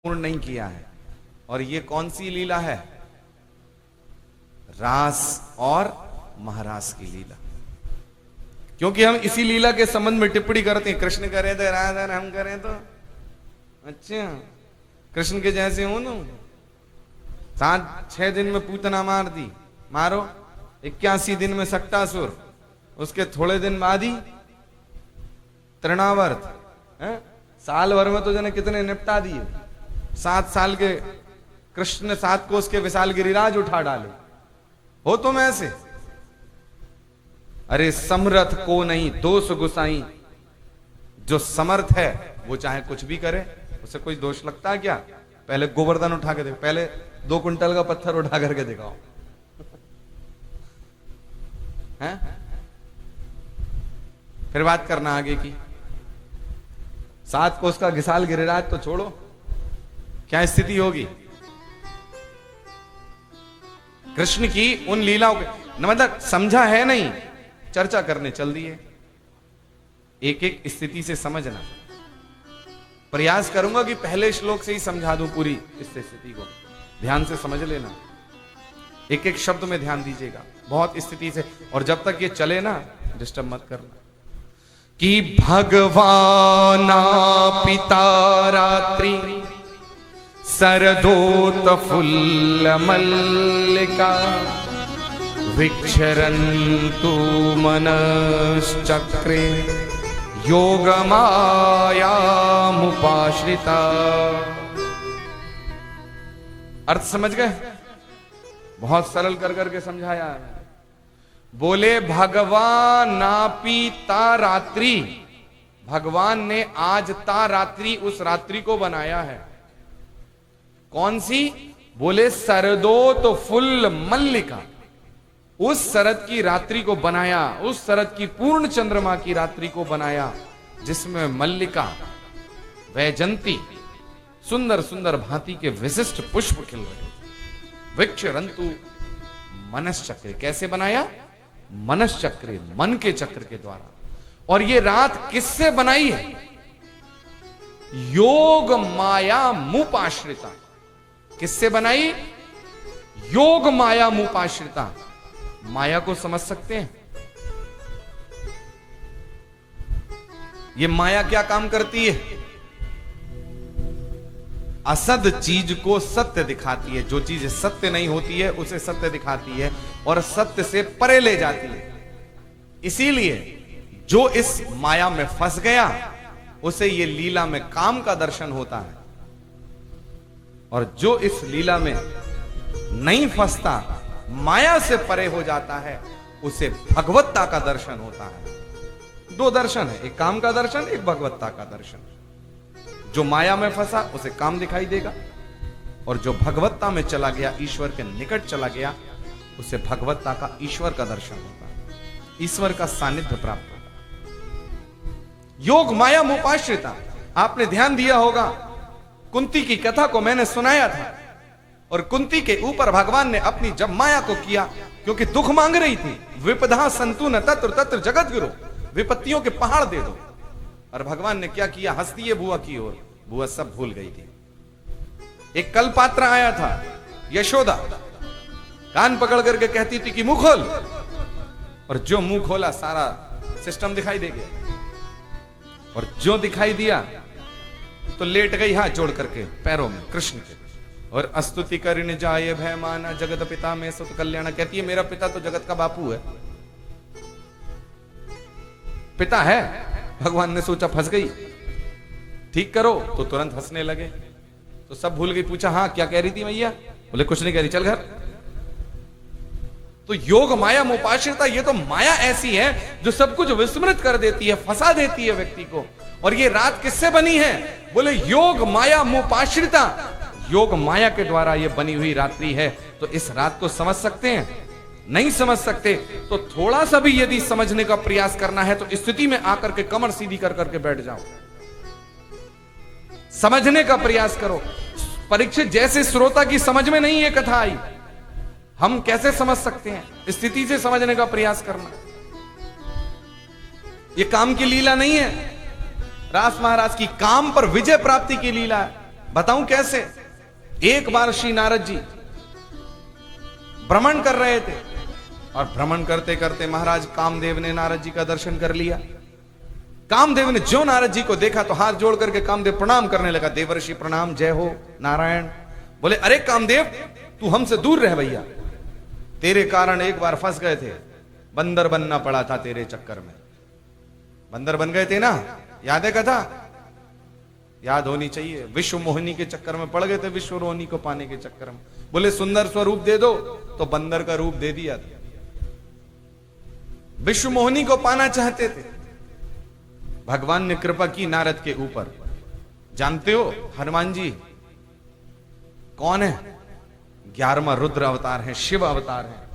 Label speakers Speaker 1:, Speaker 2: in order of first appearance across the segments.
Speaker 1: पूर्ण नहीं किया है। और ये कौन सी लीला है? रास और महारास की लीला। क्योंकि हम इसी लीला के संबंध में टिप्पणी करते हैं, कृष्ण करें तो राधा, हम करें तो अच्छा कृष्ण के जैसे हो ना। 7-6 दिन में पूतना मार दी, मारो 81 दिन में सक्टासुर, उसके थोड़े दिन बाद ही तृणावर्त, साल भर में तो जने कितने निपटा दिए। 7 साल के कृष्ण ने 7 कोस के विशाल गिरिराज उठा डाले। हो तुम ऐसे? अरे समर्थ को नहीं दोष गुसाई, जो समर्थ है वो चाहे कुछ भी करे, उसे कोई दोष लगता है क्या? पहले गोवर्धन उठा के देखो, पहले 2 कुंटल का पत्थर उठा करके दिखाओ हैं? फिर बात करना आगे की। 7 कोस का विशाल गिरिराज तो छोड़ो, क्या स्थिति होगी कृष्ण की उन लीलाओं के? मतलब समझा है नहीं, चर्चा करने चल दिए। एक एक स्थिति से समझना प्रयास करूंगा कि पहले श्लोक से ही समझा दूं पूरी इस स्थिति को। ध्यान से समझ लेना, एक एक शब्द में ध्यान दीजिएगा बहुत स्थिति से। और जब तक ये चले ना डिस्टर्ब मत करना। कि भगवाना पिता रात्रि सरदोत फुल्ल मल्लिका विक्षरन्तु मनश्चक्रे योगमायामुपाश्रिता। अर्थ समझ गए? बहुत सरल कर करके समझाया है। बोले भगवान नापी ता रात्रि, भगवान ने आज ता रात्रि उस रात्रि को बनाया है। कौन सी? बोले सरदोत फुल्ल मल्लिका, उस शरद की रात्रि को बनाया, उस शरद की पूर्ण चंद्रमा की रात्रि को बनाया जिसमें मल्लिका वैजंती सुंदर सुंदर भांति के विशिष्ट पुष्प खिल रहे। विक्षरन्तु मनश्चक्र, कैसे बनाया? मनश्चक्र, मन के चक्र के द्वारा। और ये रात किससे बनाई है? योग माया मुपाश्रिता। किससे बनाई? योग माया मुपाश्रिता। माया को समझ सकते हैं? ये माया क्या काम करती है? असद चीज को सत्य दिखाती है। जो चीज सत्य नहीं होती है उसे सत्य दिखाती है और सत्य से परे ले जाती है। इसीलिए जो इस माया में फंस गया उसे ये लीला में काम का दर्शन होता है, और जो इस लीला में नहीं फंसता, माया से परे हो जाता है, उसे भगवत्ता का दर्शन होता है। 2 दर्शन है, एक काम का दर्शन, एक भगवत्ता का दर्शन। जो माया में फंसा उसे काम दिखाई देगा, और जो भगवत्ता में चला गया, ईश्वर के निकट चला गया, उसे भगवत्ता का, ईश्वर का दर्शन होगा, ईश्वर का सानिध्य प्राप्त होगा। योग माया मुपाश्रिता। आपने ध्यान दिया होगा, कुंती की कथा को मैंने सुनाया था, और कुंती के ऊपर भगवान ने अपनी जब माया को किया, क्योंकि दुख मांग रही थी, विपदा संतु न तत्र तत्र जगत गुरु, विपत्तियों के पहाड़ दे दो। और भगवान ने क्या किया? हंस दिए बुआ की ओर। बुआ सब भूल गई थी। एक कलपात्र आया था, यशोदा कान पकड़ करके कहती थी कि मुंह खोल, और जो मुंह खोला सारा सिस्टम दिखाई दे गया। और जो दिखाई दिया तो लेट गई हाथ जोड़ करके पैरों में कृष्ण के, और स्तुति करिन जाए भय माना जगत पिता में सुत कल्याण। कहती है मेरा पिता तो जगत का बापू है, पिता है। भगवान ने सोचा फंस गई, ठीक करो, तो तुरंत हंसने लगे। तो सब भूल गई। पूछा हाँ क्या कह रही थी मैया? बोले कुछ नहीं कह रही, चल घर। तो योग माया मुपाश्रिता, ये तो माया ऐसी है जो सब कुछ विस्मृत कर देती है, फंसा देती है व्यक्ति को। और ये रात किससे बनी है? बोले योग माया मुपाश्रिता, योग माया के द्वारा ये बनी हुई रात्रि है। तो इस रात को समझ सकते हैं? नहीं समझ सकते तो थोड़ा सा भी यदि समझने का प्रयास करना है तो स्थिति में आकर के कमर सीधी कर करके बैठ जाओ, समझने का प्रयास करो। परीक्षित जैसे श्रोता की समझ में नहीं ये कथा आई, हम कैसे समझ सकते हैं? स्थिति से समझने का प्रयास करना। ये काम की लीला नहीं है, रास महाराज की काम पर विजय प्राप्ति की लीला है। बताऊं कैसे। एक बार श्री नारद जी भ्रमण कर रहे थे और भ्रमण करते करते महाराज कामदेव ने नारद जी का दर्शन कर लिया। कामदेव ने जो नारद जी को देखा तो हाथ जोड़ करके कामदेव प्रणाम करने लगा। देवर्षि प्रणाम, जय हो नारायण। बोले अरे कामदेव तू हमसे दूर रह भैया, तेरे कारण एक बार फंस गए थे, बंदर बनना पड़ा था तेरे चक्कर में। बंदर बन गए थे ना, याद है कथा? याद होनी चाहिए। विश्व मोहिनी के चक्कर में पड़ गए थे, विश्व रोहिणी को पाने के चक्कर में। बोले सुंदर स्वरूप दे दो, तो बंदर का रूप दे दिया था। विश्व मोहिनी को पाना चाहते थे, भगवान ने कृपा की नारद के ऊपर। जानते हो हनुमान जी कौन है? 11वां रुद्र अवतार है, शिव अवतार है।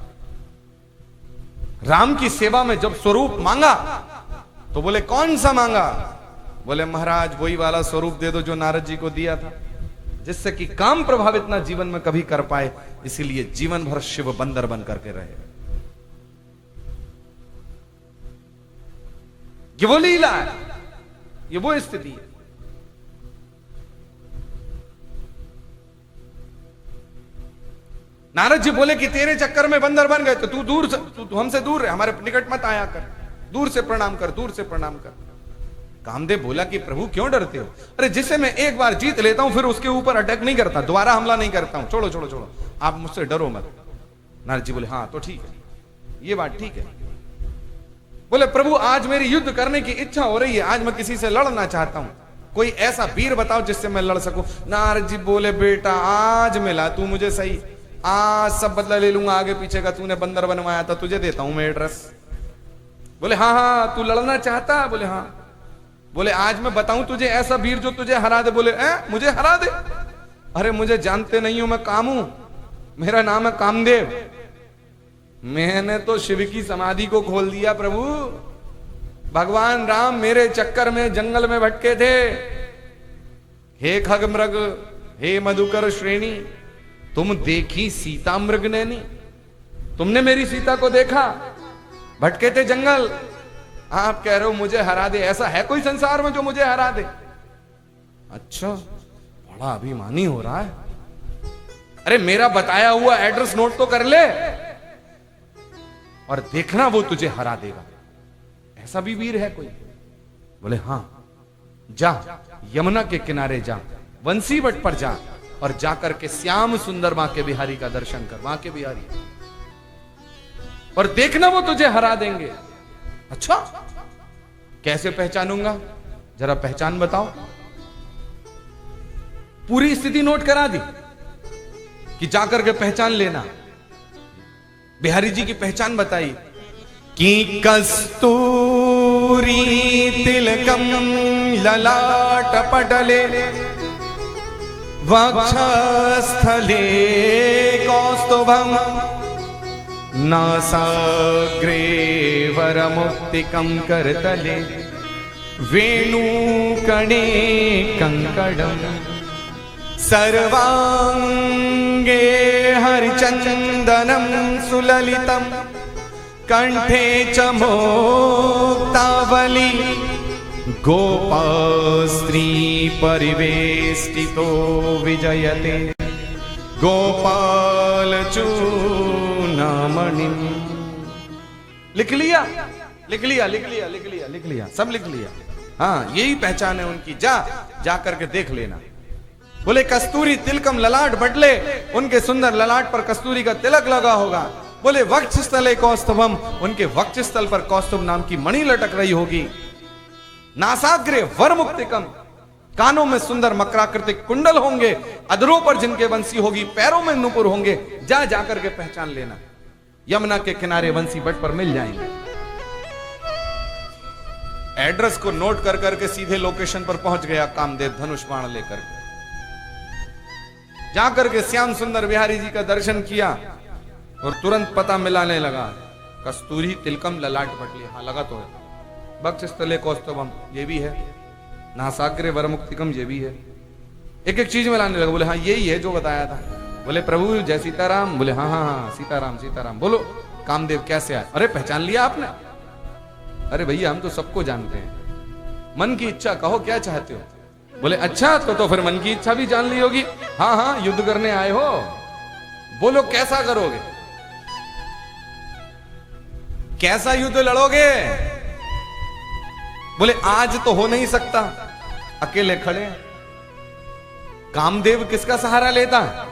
Speaker 1: राम की सेवा में जब स्वरूप मांगा तो बोले कौन सा मांगा? बोले महाराज वही वाला स्वरूप दे दो जो नारद जी को दिया था, जिससे कि काम प्रभावित ना जीवन में कभी कर पाए, इसीलिए जीवन भर शिव बंदर बन करके रहे। ये वो लीला है, ये वो स्थिति है। नारद जी बोले कि तेरे चक्कर में बंदर बन गए तो तू दूर से, तू हमसे दूर रहे, हमारे निकट मत आया कर, दूर से प्रणाम कर, दूर से प्रणाम कर। कामदेव बोला कि प्रभु क्यों डरते हो? अरे जिसे मैं एक बार जीत लेता हूं फिर उसके ऊपर अटैक नहीं करता, दोबारा हमला नहीं करता हूं। छोड़ो छोड़ो छोड़ो, आप मुझसे डरो मत। नारद जी बोले हाँ तो ठीक है, ये बात ठीक है। बोले प्रभु आज मेरी युद्ध करने की इच्छा हो रही है, आज मैं किसी से लड़ना चाहता हूं, कोई ऐसा वीर बताओ जिससे मैं लड़ सकूं। नारद जी बोले बेटा आज मिला तू मुझे सही, आज सब बदला ले लूंगा आगे पीछे का, तूने बंदर बनवाया था, तुझे देता हूं मैं एड्रेस। बोले हाँ हाँ तू लड़ना चाहता है? बोले हाँ। बोले आज मैं बताऊं तुझे ऐसा वीर जो तुझे हरा दे। बोले मुझे हरा दे? अरे मुझे जानते नहीं हो, मैं काम हूं, मेरा नाम है कामदेव। मैंने तो शिव की समाधि को खोल दिया प्रभु। भगवान राम मेरे चक्कर में जंगल में भटके थे। हे खग मृग, हे मधुकर श्रेणी, तुम देखी सीता मृग नैनी, तुमने मेरी सीता को देखा, भटके थे जंगल, आप कह रहे हो मुझे हरा दे? ऐसा है कोई संसार में जो मुझे हरा दे? अच्छा बड़ा अभिमानी हो रहा है। अरे मेरा बताया हुआ एड्रेस नोट तो कर ले और देखना वो तुझे हरा देगा। ऐसा भी वीर है कोई? बोले हां। जा यमुना के किनारे जा, वंशीवट पर जा और जाकर के श्याम सुंदर मां के बिहारी का दर्शन कर, मां के बिहारी, और देखना वो तुझे हरा देंगे। अच्छा कैसे पहचानूंगा? जरा पहचान बताओ। पूरी स्थिति नोट करा दी कि जाकर के पहचान लेना। बिहारी जी की पहचान बताई कि कस्तूरी तिलकम ललाट पटले वक्षस्थले कौस्तुभम नासाग्रे वरमुक्तिकं करतले वेणुकणे कंकड़म सर्वांगे हरिचंदनम सुललितम कंठे च मुक्तावली गोपास्त्री परिवेष्टितो विजयते गोपाल चूनामणि। लिख लिया लिख लिया लिख लिया लिख लिया लिख लिया, सब लिख लिया। हाँ यही पहचान है उनकी, जा करके देख लेना। बोले कस्तूरी तिलकम ललाट बटले, उनके सुंदर ललाट पर कस्तूरी का तिलक लगा होगा। बोले वक्षस्थले कौस्तुभम, उनके वक्षस्थल पर कौस्तुभ नाम की मणि लटक रही होगी। नासाग्रे वरमुक्तिकम, कानों में सुंदर मकराकृतिक कुंडल होंगे। अधरों पर जिनके वंशी होगी, पैरों में नुपुर होंगे। जा जाकर के पहचान लेना, यमुना के किनारे वंशी बट पर मिल जाएंगे। एड्रेस को नोट कर करके सीधे लोकेशन पर पहुंच गया कामदेव धनुष बाण लेकर। जाकर के श्याम सुंदर बिहारी जी का दर्शन किया और तुरंत पता मिलाने लगा। कस्तूरी तिलकम ललाट पटली, हाँ लगा तो है। वक्षस्थले कौस्तुभम, ये भी है। नासाग्रे वरमुक्तिकम, ये भी है। एक एक चीज मिलाने लगा। बोले हाँ यही है जो बताया था। बोले प्रभु जय सीताराम। बोले हाँ हाँ हाँ सीताराम सीताराम। बोलो कामदेव कैसे आए? अरे पहचान लिया आपने? अरे भैया हम तो सबको जानते हैं। मन की इच्छा कहो, क्या चाहते हो? बोले अच्छा, तो फिर मन की इच्छा भी जान ली होगी। हाँ हाँ, युद्ध करने आए हो, बोलो कैसा करोगे, कैसा युद्ध लड़ोगे। बोले आज तो हो नहीं सकता, अकेले खड़े हैं। कामदेव किसका सहारा लेता है?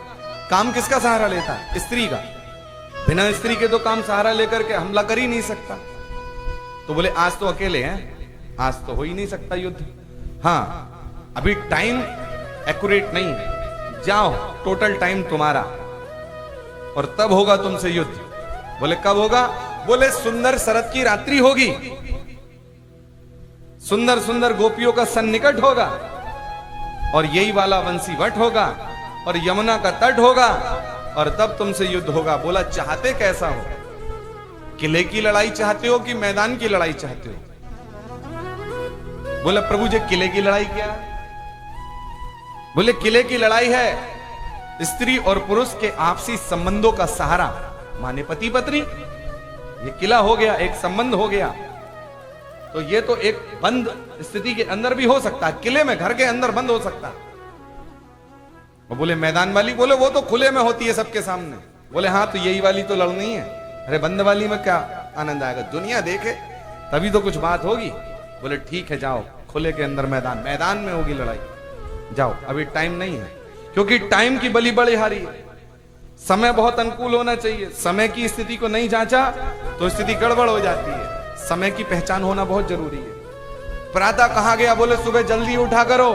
Speaker 1: काम किसका सहारा लेता है? स्त्री का। बिना स्त्री के तो काम सहारा लेकर के हमला कर ही नहीं सकता। तो बोले आज तो अकेले हैं, आज तो हो ही नहीं सकता युद्ध। हाँ, अभी टाइम एक्यूरेट नहीं है, जाओ, टोटल टाइम तुम्हारा, और तब होगा तुमसे युद्ध। बोले कब होगा? बोले सुंदर शरद की रात्रि होगी, सुंदर सुंदर गोपियों का सन्निकट होगा, और यही वाला वंशी वट होगा, और यमुना का तट होगा, और तब तुमसे युद्ध होगा। बोला चाहते कैसा हो? किले की लड़ाई चाहते हो कि मैदान की लड़ाई चाहते हो? बोला प्रभु जी किले की लड़ाई क्या है? बोले किले की लड़ाई है स्त्री और पुरुष के आपसी संबंधों का सहारा, माने पति पत्नी। ये किला हो गया, एक संबंध हो गया। तो ये तो एक बंद स्थिति के अंदर भी हो सकता है, किले में घर के अंदर बंद हो सकता है। वो बोले मैदान वाली? बोले वो तो खुले में होती है सबके सामने। बोले हाँ, तो यही वाली तो लड़नी है। अरे बंद वाली में क्या आनंद आएगा? दुनिया देखे तभी तो कुछ बात होगी। बोले ठीक है, जाओ खुले के अंदर मैदान, मैदान में होगी लड़ाई, जाओ, अभी टाइम नहीं है, क्योंकि टाइम की बलि बलिहारी है। समय बहुत अनुकूल होना चाहिए। समय की स्थिति को नहीं जांचा तो स्थिति गड़बड़ हो जाती है। समय की पहचान होना बहुत जरूरी है। प्रातः कहा गया? बोले सुबह जल्दी उठा करो।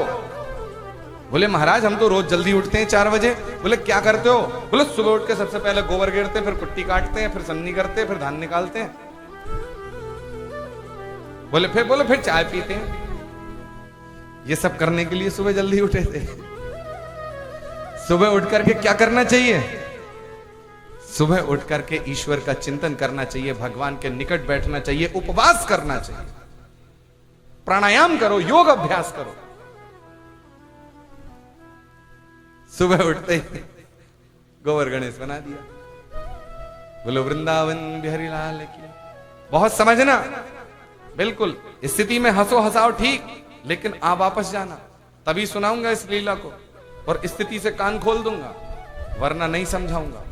Speaker 1: बोले महाराज हम तो रोज जल्दी उठते हैं 4 बजे। बोले क्या करते हो? बोले सुबह उठ के सबसे पहले गोबर गिरते, फिर कुट्टी काटते हैं, फिर सन्नी करते हैं, फिर धान निकालते हैं। बोले फिर चाय पीते हैं। ये सब करने के लिए सुबह जल्दी उठे थे। सुबह उठ करके क्या करना चाहिए? सुबह उठ करके ईश्वर का चिंतन करना चाहिए, भगवान के निकट बैठना चाहिए, उपवास करना चाहिए, प्राणायाम करो, योग अभ्यास करो। सुबह उठते ही गोबर गणेश बना दिया। बोलो वृंदावन बिहारी लाल की। बहुत समझना, बिल्कुल स्थिति में हंसो हंसाओ ठीक, लेकिन आप वापस जाना, तभी सुनाऊंगा इस लीला को, और स्थिति से कान खोल दूंगा, वरना नहीं समझाऊंगा।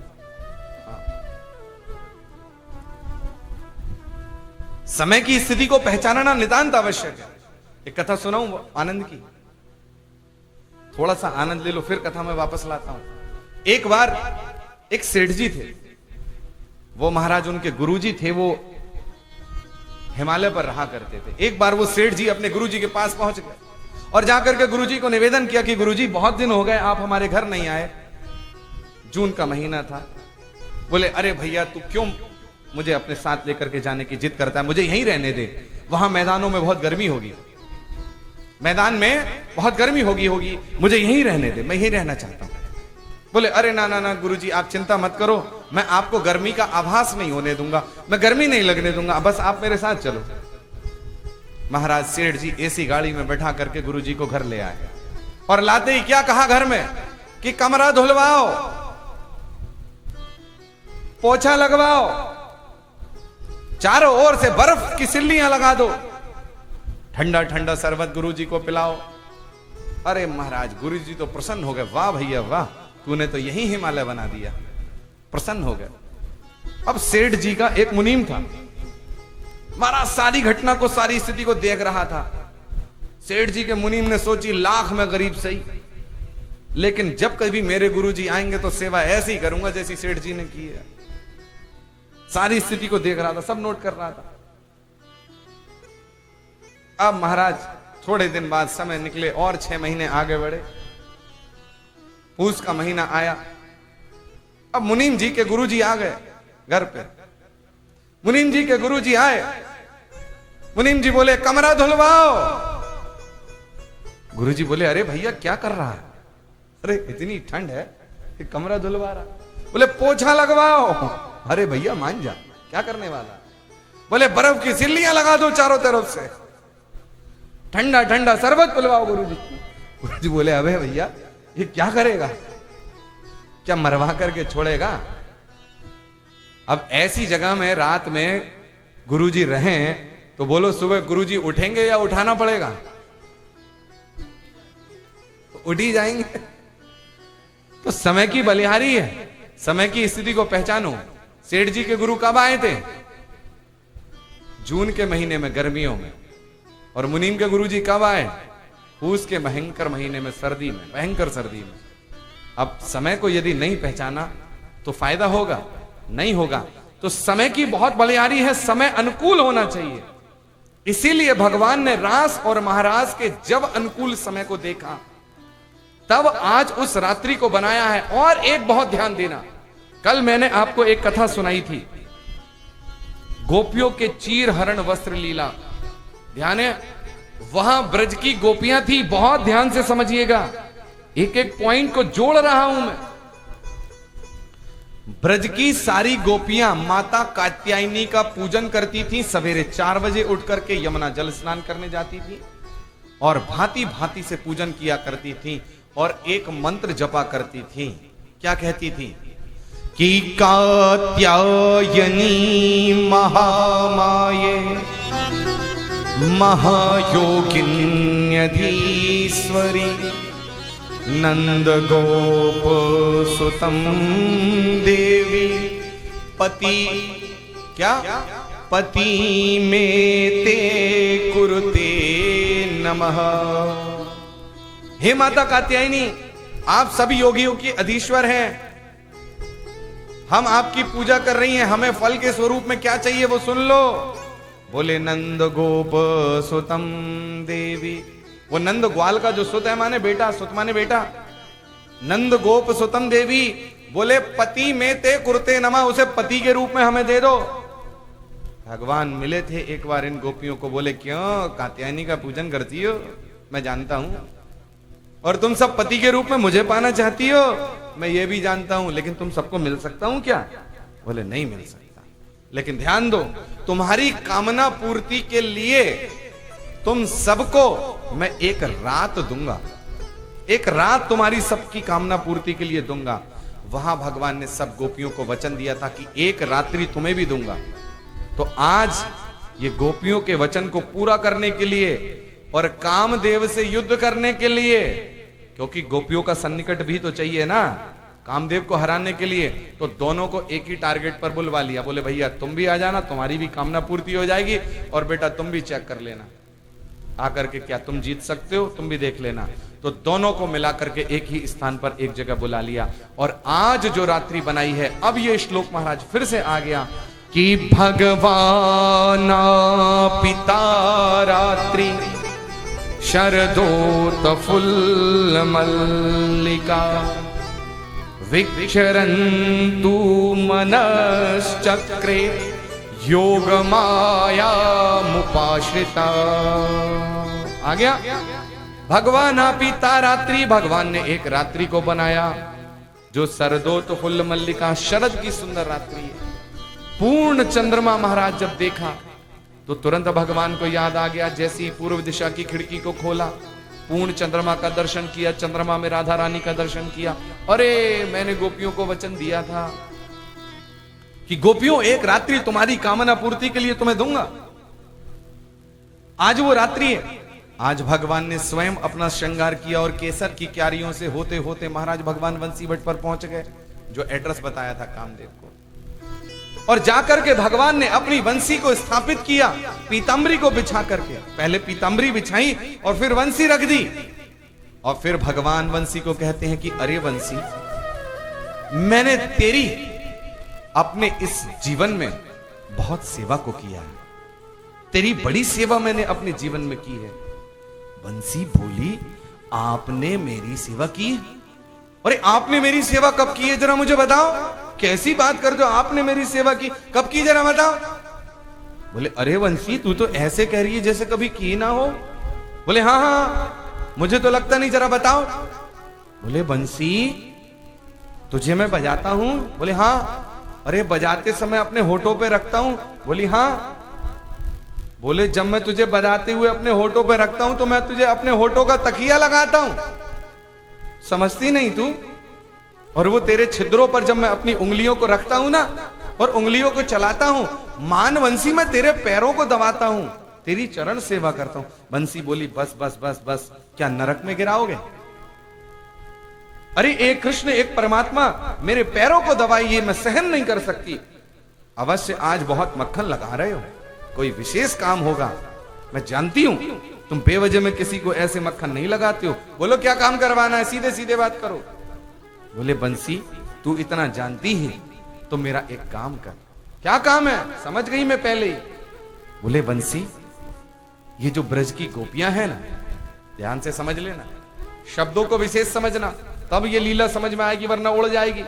Speaker 1: समय की स्थिति को पहचानना नितांत आवश्यक है। एक कथा सुनाऊं आनंद की, थोड़ा सा आनंद ले लो, फिर कथा में वापस लाता हूं। एक बार एक सेठ जी थे, वो महाराज उनके गुरुजी थे, वो हिमालय पर रहा करते थे। एक बार वो सेठ जी अपने गुरुजी के पास पहुंच गए और जाकर के गुरुजी को निवेदन किया कि गुरुजी बहुत दिन हो गए आप हमारे घर नहीं आए। जून का महीना था। बोले अरे भैया तू क्यों मुझे अपने साथ लेकर के जाने की जिद करता है? मुझे यहीं रहने दे, वहां मैदानों में बहुत गर्मी होगी, मैदान में बहुत गर्मी होगी, मुझे यहीं रहने दे, मैं यहीं रहना चाहता हूं। बोले अरे ना ना ना गुरुजी आप चिंता मत करो, मैं आपको गर्मी का आभास नहीं होने दूंगा, मैं गर्मी नहीं लगने दूंगा, बस आप मेरे साथ चलो। महाराज सेठ जी एसी गाड़ी में बैठा करके गुरुजी को घर ले आए, और लाते ही क्या कहा घर में कि कमरा धुलवाओ, पोछा लगवाओ, चारों ओर से बर्फ की सिल्लियां लगा दो, ठंडा ठंडा शरबत गुरुजी को पिलाओ। अरे महाराज गुरुजी तो प्रसन्न हो गए, वाह भैया वाह, तूने तो यही हिमालय बना दिया, प्रसन्न हो गए। अब सेठ जी का एक मुनीम था, महाराज सारी घटना को, सारी स्थिति को देख रहा था। सेठ जी के मुनीम ने सोची लाख में गरीब सही, लेकिन जब कभी मेरे गुरुजी आएंगे तो सेवा ऐसी करूंगा जैसी सेठ जी ने की है। सारी स्थिति को देख रहा था, सब नोट कर रहा था। अब महाराज थोड़े दिन बाद समय निकले और 6 महीने आगे बढ़े, पूस का महीना आया। अब मुनीम जी के गुरुजी आ गए घर पे। मुनीम जी के गुरुजी आए, मुनीम जी बोले कमरा धुलवाओ। गुरुजी बोले अरे भैया क्या कर रहा है? अरे इतनी ठंड है कि कमरा धुलवा रहा। बोले पोछा लगवाओ। अरे भैया मान जा, क्या करने वाला? बोले बर्फ की सिल्लियां लगा दो चारों तरफ से, ठंडा ठंडा शरबत पिलवाओ गुरुजी। गुरुजी बोले अबे भैया ये क्या करेगा, क्या मरवा करके छोड़ेगा? अब ऐसी जगह में रात में गुरुजी रहें तो बोलो सुबह गुरुजी उठेंगे या उठाना पड़ेगा? उठ ही जाएंगे। तो समय की बलिहारी है, समय की स्थिति को पहचानो। सेठ जी के गुरु कब आए थे? जून के महीने में, गर्मियों में। और मुनीम के गुरु जी कब आए? पूस के भयंकर महीने में, सर्दी में, भयंकर सर्दी में। अब समय को यदि नहीं पहचाना तो फायदा होगा? नहीं होगा। तो समय की बहुत बलिहारी है, समय अनुकूल होना चाहिए। इसीलिए भगवान ने रास और महाराज के जब अनुकूल समय को देखा तब आज उस रात्रि को बनाया है। और एक बहुत ध्यान देना, कल मैंने आपको एक कथा सुनाई थी, गोपियों के चीर हरण वस्त्र लीला। ध्यान है, वहां ब्रज की गोपियां थी। बहुत ध्यान से समझिएगा, एक एक पॉइंट को जोड़ रहा हूं मैं। ब्रज की सारी गोपियां माता कात्यायनी का पूजन करती थी। सवेरे 4 बजे उठ करके यमुना जल स्नान करने जाती थी और भांति भांति से पूजन किया करती थी और एक मंत्र जपा करती थी। क्या कहती थी? कि कात्यायनी महामाये महायोगिन्यधीश्वरी नंद गोप सुतम देवी पति, क्या पति में ते कुरुते नमः। हे माता कात्यायनी, आप सभी योगियों की अधीश्वर हैं। हम आपकी पूजा कर रही हैं, हमें फल के स्वरूप में क्या चाहिए वो सुन लो। बोले नंद गोप सुतम देवी। वो नंद ग्वाल का जो सुत है माने बेटा, सुत माने बेटा। नंद गोप सुतम देवी, बोले पति में ते कुरते नमा, उसे पति के रूप में हमें दे दो। भगवान मिले थे एक बार इन गोपियों को, बोले क्यों कात्यायनी का पूजन करती हो? मैं जानता हूं। और तुम सब पति के रूप में मुझे पाना चाहती हो? मैं ये भी जानता हूं, लेकिन तुम सबको मिल सकता हूं क्या? बोले नहीं मिल सकता। लेकिन ध्यान दो, तुम्हारी कामना पूर्ति के लिए तुम सबको मैं एक रात दूंगा, एक रात तुम्हारी सबकी कामना पूर्ति के लिए दूंगा। वहां भगवान ने सब गोपियों को वचन दिया था कि एक रात्रि तुम्हें भी दूंगा। तो आज ये गोपियों के वचन को पूरा करने के लिए और कामदेव से युद्ध करने के लिए, क्योंकि गोपियों का सन्निकट भी तो चाहिए ना कामदेव को हराने के लिए, तो दोनों को एक ही टारगेट पर बुलवा लिया। बोले भैया तुम भी आ जाना, तुम्हारी भी कामना पूर्ति हो जाएगी, और बेटा तुम भी चेक कर लेना आकर के, क्या तुम जीत सकते हो, तुम भी देख लेना। तो दोनों को मिलाकर के एक ही स्थान पर एक जगह बुला लिया। और आज जो रात्रि बनाई है, अब ये श्लोक महाराज फिर से आ गया कि भगवान पिता रात्रि शरदोत फुल्ल मल्लिका विक्षरन्तु मनश्चक्रे योग माया मुपाश्रिता। आ गया भगवान पिता रात्रि। भगवान ने एक रात्रि को बनाया जो शरदोत फुल्ल मल्लिका, शरद की सुंदर रात्रि है। पूर्ण चंद्रमा महाराज जब देखा तो तुरंत भगवान को याद आ गया। जैसे ही पूर्व दिशा की खिड़की को खोला, पूर्ण चंद्रमा का दर्शन किया, चंद्रमा में राधा रानी का दर्शन किया। अरे मैंने गोपियों को वचन दिया था कि गोपियों एक रात्रि तुम्हारी कामना पूर्ति के लिए तुम्हें दूंगा। आज वो रात्रि है। आज भगवान ने स्वयं अपना श्रृंगार किया और केसर की क्यारियों से होते होते महाराज भगवान बंसीवट पर पहुंच गए, जो एड्रेस बताया था कामदेव को। और जाकर के भगवान ने अपनी बंसी को स्थापित किया, पीताम्बरी को बिछा करके। पहले पीताम्बरी बिछाई और फिर बंसी रख दी। और फिर भगवान बंसी को कहते हैं कि अरे बंसी, मैंने तेरी अपने इस जीवन में बहुत सेवा को किया है, तेरी बड़ी सेवा मैंने अपने जीवन में की है। बंसी बोली, आपने मेरी सेवा की? अरे आपने मेरी सेवा कब की है, जरा मुझे बताओ। कैसी बात कर दो, आपने मेरी सेवा की, कब की, जरा बताओ। बोले अरे बंसी, तू तो ऐसे कह रही है जैसे कभी की ना हो। बोले हाँ हाँ, मुझे तो लगता नहीं, जरा बताओ। बोले बंसी, तुझे मैं बजाता हूं? बोले हाँ। अरे बजाते समय अपने होठों पे रखता हूं? बोली हाँ। बोले जब मैं तुझे बजाते हुए अपने होठों पे रखता हूं तो मैं तुझे अपने होठों का तकिया लगाता हूं, समझती नहीं तू? और वो तेरे छिद्रों पर जब मैं अपनी उंगलियों को रखता हूं ना और उंगलियों को चलाता हूं, मान बंसी मैं तेरे पैरों को दबाता हूं, तेरी चरण सेवा करता हूं। बंसी बोली बस बस बस बस, क्या नरक में गिराओगे? अरे एक कृष्ण एक परमात्मा मेरे पैरों को दबाइए, मैं सहन नहीं कर सकती। अवश्य आज बहुत मक्खन लगा रहे हो, कोई विशेष काम होगा, मैं जानती हूं तुम बेवजह में किसी को ऐसे मक्खन नहीं लगाते हो। बोलो क्या काम करवाना है, सीधे सीधे बात करो। बोले बंसी तू इतना जानती ही तो मेरा एक काम कर। क्या काम है, समझ गई मैं पहले ही। बोले बंसी ये जो ब्रज की गोपियां हैं ना, ध्यान से समझ लेना, शब्दों को विशेष समझना, तब ये लीला समझ में आएगी, वरना उड़ जाएगी।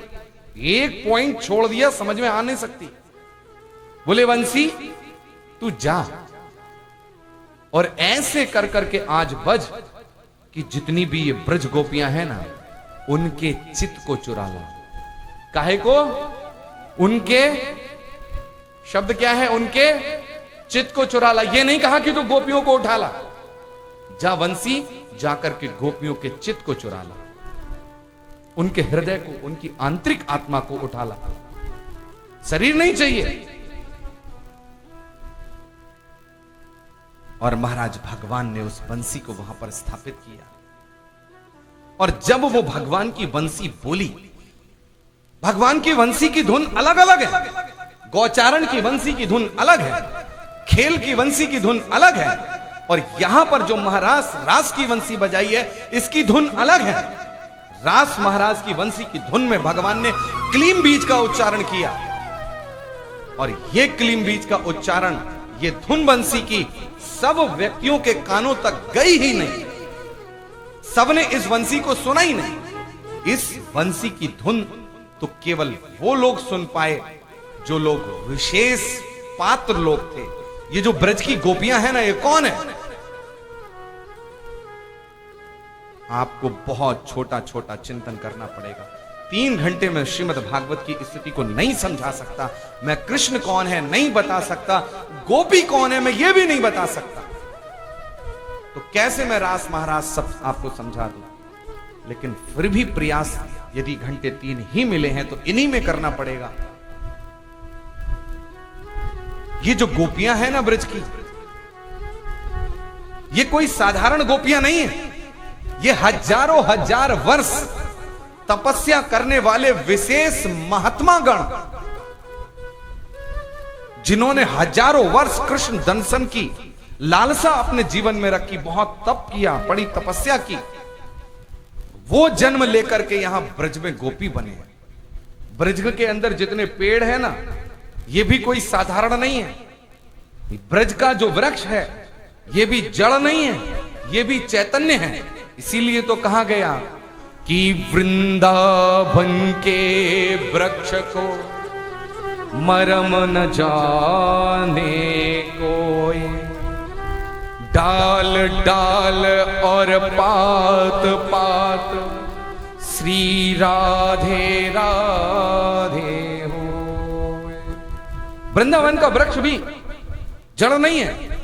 Speaker 1: एक पॉइंट छोड़ दिया समझ में आ नहीं सकती। बोले बंसी तू जा और ऐसे कर करके आज बज कि जितनी भी ये ब्रज गोपियां हैं ना, उनके चित्त को चुरा ला। काहे को? उनके शब्द क्या है, उनके चित्त को चुरा ला। ये नहीं कहा कि तू गोपियों को उठा ला। जा बंसी जाकर के गोपियों के चित्त को चुरा ला, उनके हृदय को, उनकी आंतरिक आत्मा को उठा ला। शरीर नहीं चाहिए। और महाराज भगवान ने उस बंसी को वहां पर स्थापित किया। और जब वो भगवान की बंसी बोली, भगवान की बंसी की धुन अलग अलग है, गौचारण की बंसी की धुन अलग है, खेल की बंसी की धुन अलग है, और यहां पर जो महाराज रास की बंसी बजाई है इसकी धुन अलग है। रास महाराज की बंसी की धुन में भगवान ने क्लीम बीज का उच्चारण किया, और यह क्लीम बीज का उच्चारण, ये धुन बंसी की सब व्यक्तियों के कानों तक गई ही नहीं, सबने इस बंसी को सुना ही नहीं। इस बंसी की धुन तो केवल वो लोग सुन पाए जो लोग विशेष पात्र लोग थे। ये जो ब्रज की गोपियां हैं ना, ये कौन है? आपको बहुत छोटा छोटा चिंतन करना पड़ेगा। 3 घंटे में श्रीमद् भागवत की स्थिति को नहीं समझा सकता। मैं कृष्ण कौन है नहीं बता सकता, गोपी कौन है मैं ये भी नहीं बता सकता, तो कैसे मैं रास महाराज सब आपको समझा दूं। लेकिन फिर भी प्रयास, यदि घंटे 3 ही मिले हैं तो इन्हीं में करना पड़ेगा। ये जो गोपियां हैं ना ब्रज की, ये कोई साधारण गोपियां नहीं है। ये हजारों हजार वर्ष तपस्या करने वाले विशेष महात्मा गण, जिन्होंने हजारों वर्ष कृष्ण दर्शन की लालसा अपने जीवन में रखी, बहुत तप किया, बड़ी तपस्या की, वो जन्म लेकर के यहां ब्रज में गोपी बने। ब्रज के अंदर जितने पेड़ है ना, ये भी कोई साधारण नहीं है। ब्रज का जो वृक्ष है ये भी जड़ नहीं है, ये भी चैतन्य है। इसीलिए तो कहा गया कि वृंदावन के वृक्ष को मरम न जाने कोई, डाल डाल और पात पात श्री राधे राधे हो। वृंदावन का वृक्ष भी जड़ नहीं है।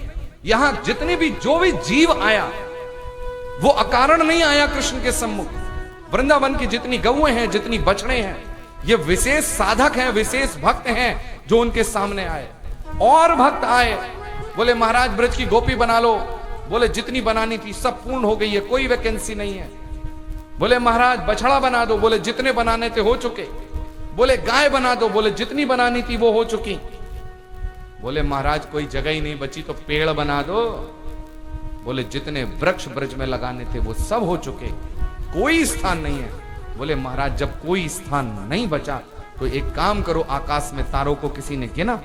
Speaker 1: यहां जितने भी जो भी जीव आया वो अकारण नहीं आया कृष्ण के सम्मुख। वृंदावन की जितनी गौएं हैं, जितनी बछड़े हैं, ये विशेष साधक हैं, विशेष भक्त हैं जो उनके सामने आए। और भक्त आए, बोले महाराज ब्रज की गोपी बना लो। बोले जितनी बनानी थी सब पूर्ण हो गई है, कोई वैकेंसी नहीं है। बोले महाराज बछड़ा बना दो। बोले जितने बनाने थे हो चुके। बोले गाय बना दो। बोले जितनी बनानी थी वो हो चुकी। बोले महाराज कोई जगह ही नहीं बची तो पेड़ बना दो। बोले जितने वृक्ष ब्रज में लगाने थे वो सब हो चुके, कोई स्थान नहीं है। बोले महाराज जब कोई स्थान नहीं बचा तो एक काम करो, आकाश में तारों को किसी ने गिना?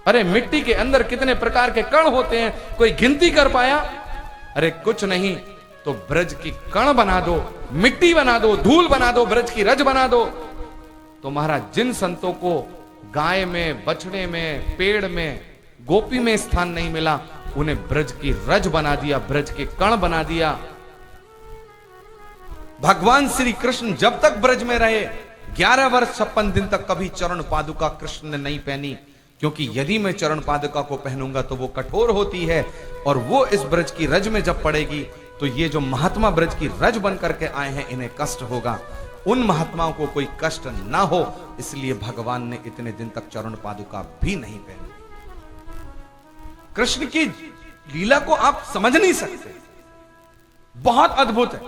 Speaker 1: अरे मिट्टी के अंदर कितने प्रकार के कण होते हैं, कोई गिनती कर पाया? अरे कुछ नहीं तो ब्रज की कण बना दो, मिट्टी बना दो, धूल बना दो, ब्रज की रज बना दो। तो महाराज जिन संतों को गाय में, बछड़े में, पेड़ में, गोपी में स्थान नहीं मिला, उन्हें ब्रज की रज बना दिया, ब्रज के कण बना दिया। भगवान श्री कृष्ण जब तक ब्रज में रहे 11 वर्ष 56 दिन तक कभी चरण पादुका कृष्ण ने नहीं पहनी, क्योंकि यदि मैं चरण पादुका को पहनूंगा तो वो कठोर होती है और वो इस ब्रज की रज में जब पड़ेगी तो ये जो महात्मा ब्रज की रज बन करके आए हैं इन्हें कष्ट होगा। उन महात्माओं को कोई कष्ट ना हो, इसलिए भगवान ने इतने दिन तक चरण पादुका भी नहीं पहनी। कृष्ण की लीला को आप समझ नहीं सकते, बहुत अद्भुत है,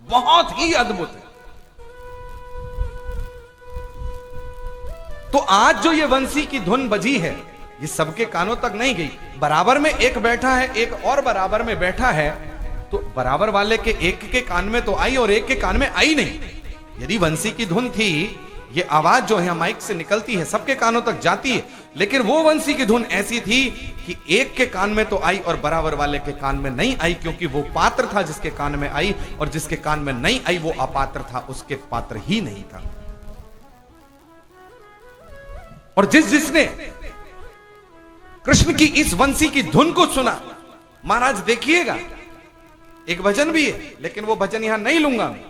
Speaker 1: बहुत ही अद्भुत है। तो आज जो ये वंशी की धुन बजी है, ये सबके कानों तक नहीं गई। बराबर में एक बैठा है, एक और बराबर में बैठा है, तो बराबर वाले के एक के कान में तो आई और एक के कान में आई नहीं। यदि वंशी की धुन थी, ये आवाज जो है माइक से निकलती है, सबके कानों तक जाती है, लेकिन वो वंशी की धुन ऐसी थी कि एक के कान में तो आई और बराबर वाले के कान में नहीं आई, क्योंकि वो पात्र था जिसके कान में आई, और जिसके कान में नहीं आई वो अपात्र था, उसके पात्र ही नहीं था। और जिसने कृष्ण की इस वंशी की धुन को सुना, महाराज देखिएगा, एक भजन भी है, लेकिन वो भजन यहां नहीं लूंगा मैं।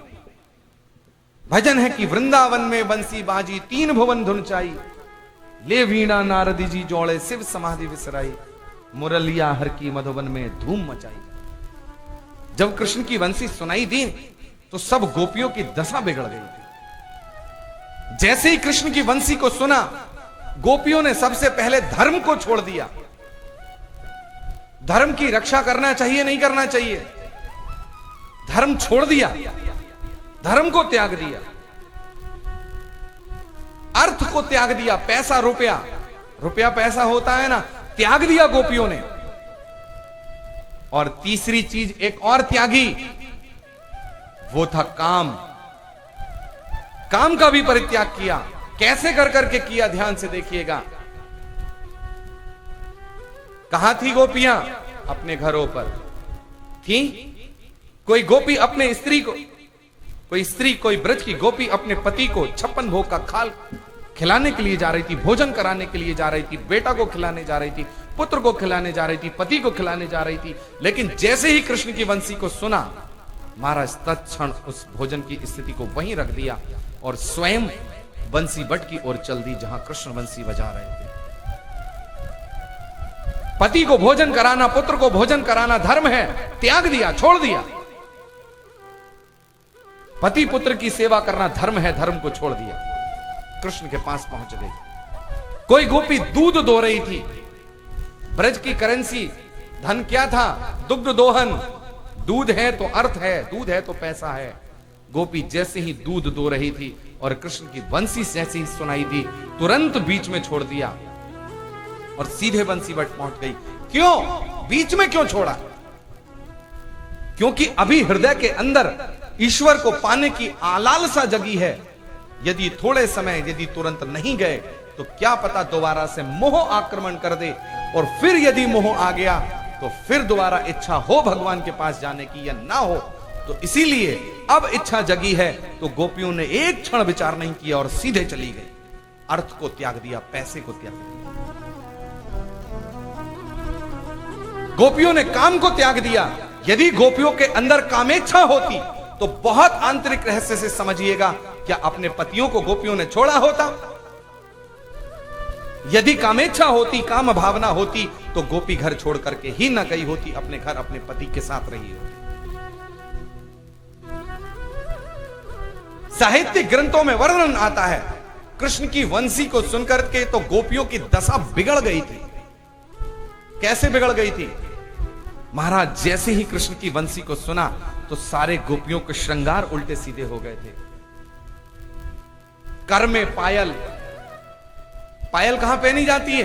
Speaker 1: भजन है कि वृंदावन में बंसी बाजी, तीन भुवन धुन चाई, ले वीणा नारदी जी जोड़े, शिव समाधि विसराई, मुरलिया हर की मधुबन में धूम मचाई। जब कृष्ण की वंशी सुनाई दी तो सब गोपियों की दशा बिगड़ गई थी। जैसे ही कृष्ण की वंशी को सुना, गोपियों ने सबसे पहले धर्म को छोड़ दिया। धर्म की रक्षा करना चाहिए, नहीं करना चाहिए, धर्म छोड़ दिया, धर्म को त्याग दिया, अर्थ को त्याग दिया, पैसा रुपया, रुपया पैसा होता है ना, त्याग दिया गोपियों ने। और तीसरी चीज एक और त्यागी, वो था काम। काम का भी परित्याग किया। कैसे कर करके किया, ध्यान से देखिएगा। कहां थी गोपियां? अपने घरों पर थी। कोई गोपी अपने स्त्री को, कोई स्त्री, कोई ब्रज की गोपी अपने पति को 56 भोग का खाल खिलाने के लिए जा रही थी, भोजन कराने के लिए जा रही थी, बेटा को खिलाने जा रही थी, पुत्र को खिलाने जा रही थी, पति को खिलाने जा रही थी। लेकिन जैसे ही कृष्ण की वंशी को सुना, महाराज तत्क्षण उस भोजन की स्थिति को वहीं रख दिया और स्वयं बंसी बट की ओर चल दी, जहां कृष्ण बंसी बजा रहे थे। पति को भोजन कराना, पुत्र को भोजन कराना धर्म है, त्याग दिया, छोड़ दिया। पति पुत्र की सेवा करना धर्म है, धर्म को छोड़ दिया, कृष्ण के पास पहुंच गई। कोई गोपी दूध दो रही थी। ब्रज की करेंसी, धन क्या था? दुग्ध दोहन। दूध है तो अर्थ है, दूध है तो पैसा है। गोपी जैसे ही दूध दो रही थी और कृष्ण की बंसी जैसे ही सुनाई दी, तुरंत बीच में छोड़ दिया और सीधे बंसी बट पहुंच गई। क्यों? बीच में क्यों छोड़ा? क्योंकि अभी हृदय के अंदर ईश्वर को पाने की आलालसा जगी है। यदि थोड़े समय, यदि तुरंत नहीं गए, तो क्या पता दोबारा से मोह आक्रमण कर दे, और फिर यदि मोह आ गया तो फिर दोबारा इच्छा हो भगवान के पास जाने की या ना हो। तो इसीलिए अब इच्छा जगी है, तो गोपियों ने एक क्षण विचार नहीं किया और सीधे चली गई। अर्थ को त्याग दिया, पैसे को त्याग दिया। गोपियों ने काम को त्याग दिया। यदि गोपियों के अंदर कामेच्छा होती तो बहुत आंतरिक रहस्य से समझिएगा, क्या अपने पतियों को गोपियों ने छोड़ा होता? यदि कामेच्छा होती, काम भावना होती, तो गोपी घर छोड़ करके ही न गई होती, अपने घर अपने पति के साथ रही होती। साहित्यिक ग्रंथों में वर्णन आता है, कृष्ण की वंशी को सुनकर के तो गोपियों की दशा बिगड़ गई थी। कैसे बिगड़ गई थी? महाराज जैसे ही कृष्ण की वंशी को सुना तो सारे गोपियों के श्रृंगार उल्टे सीधे हो गए थे। कर में पायल, पायल कहां पहनी जाती है?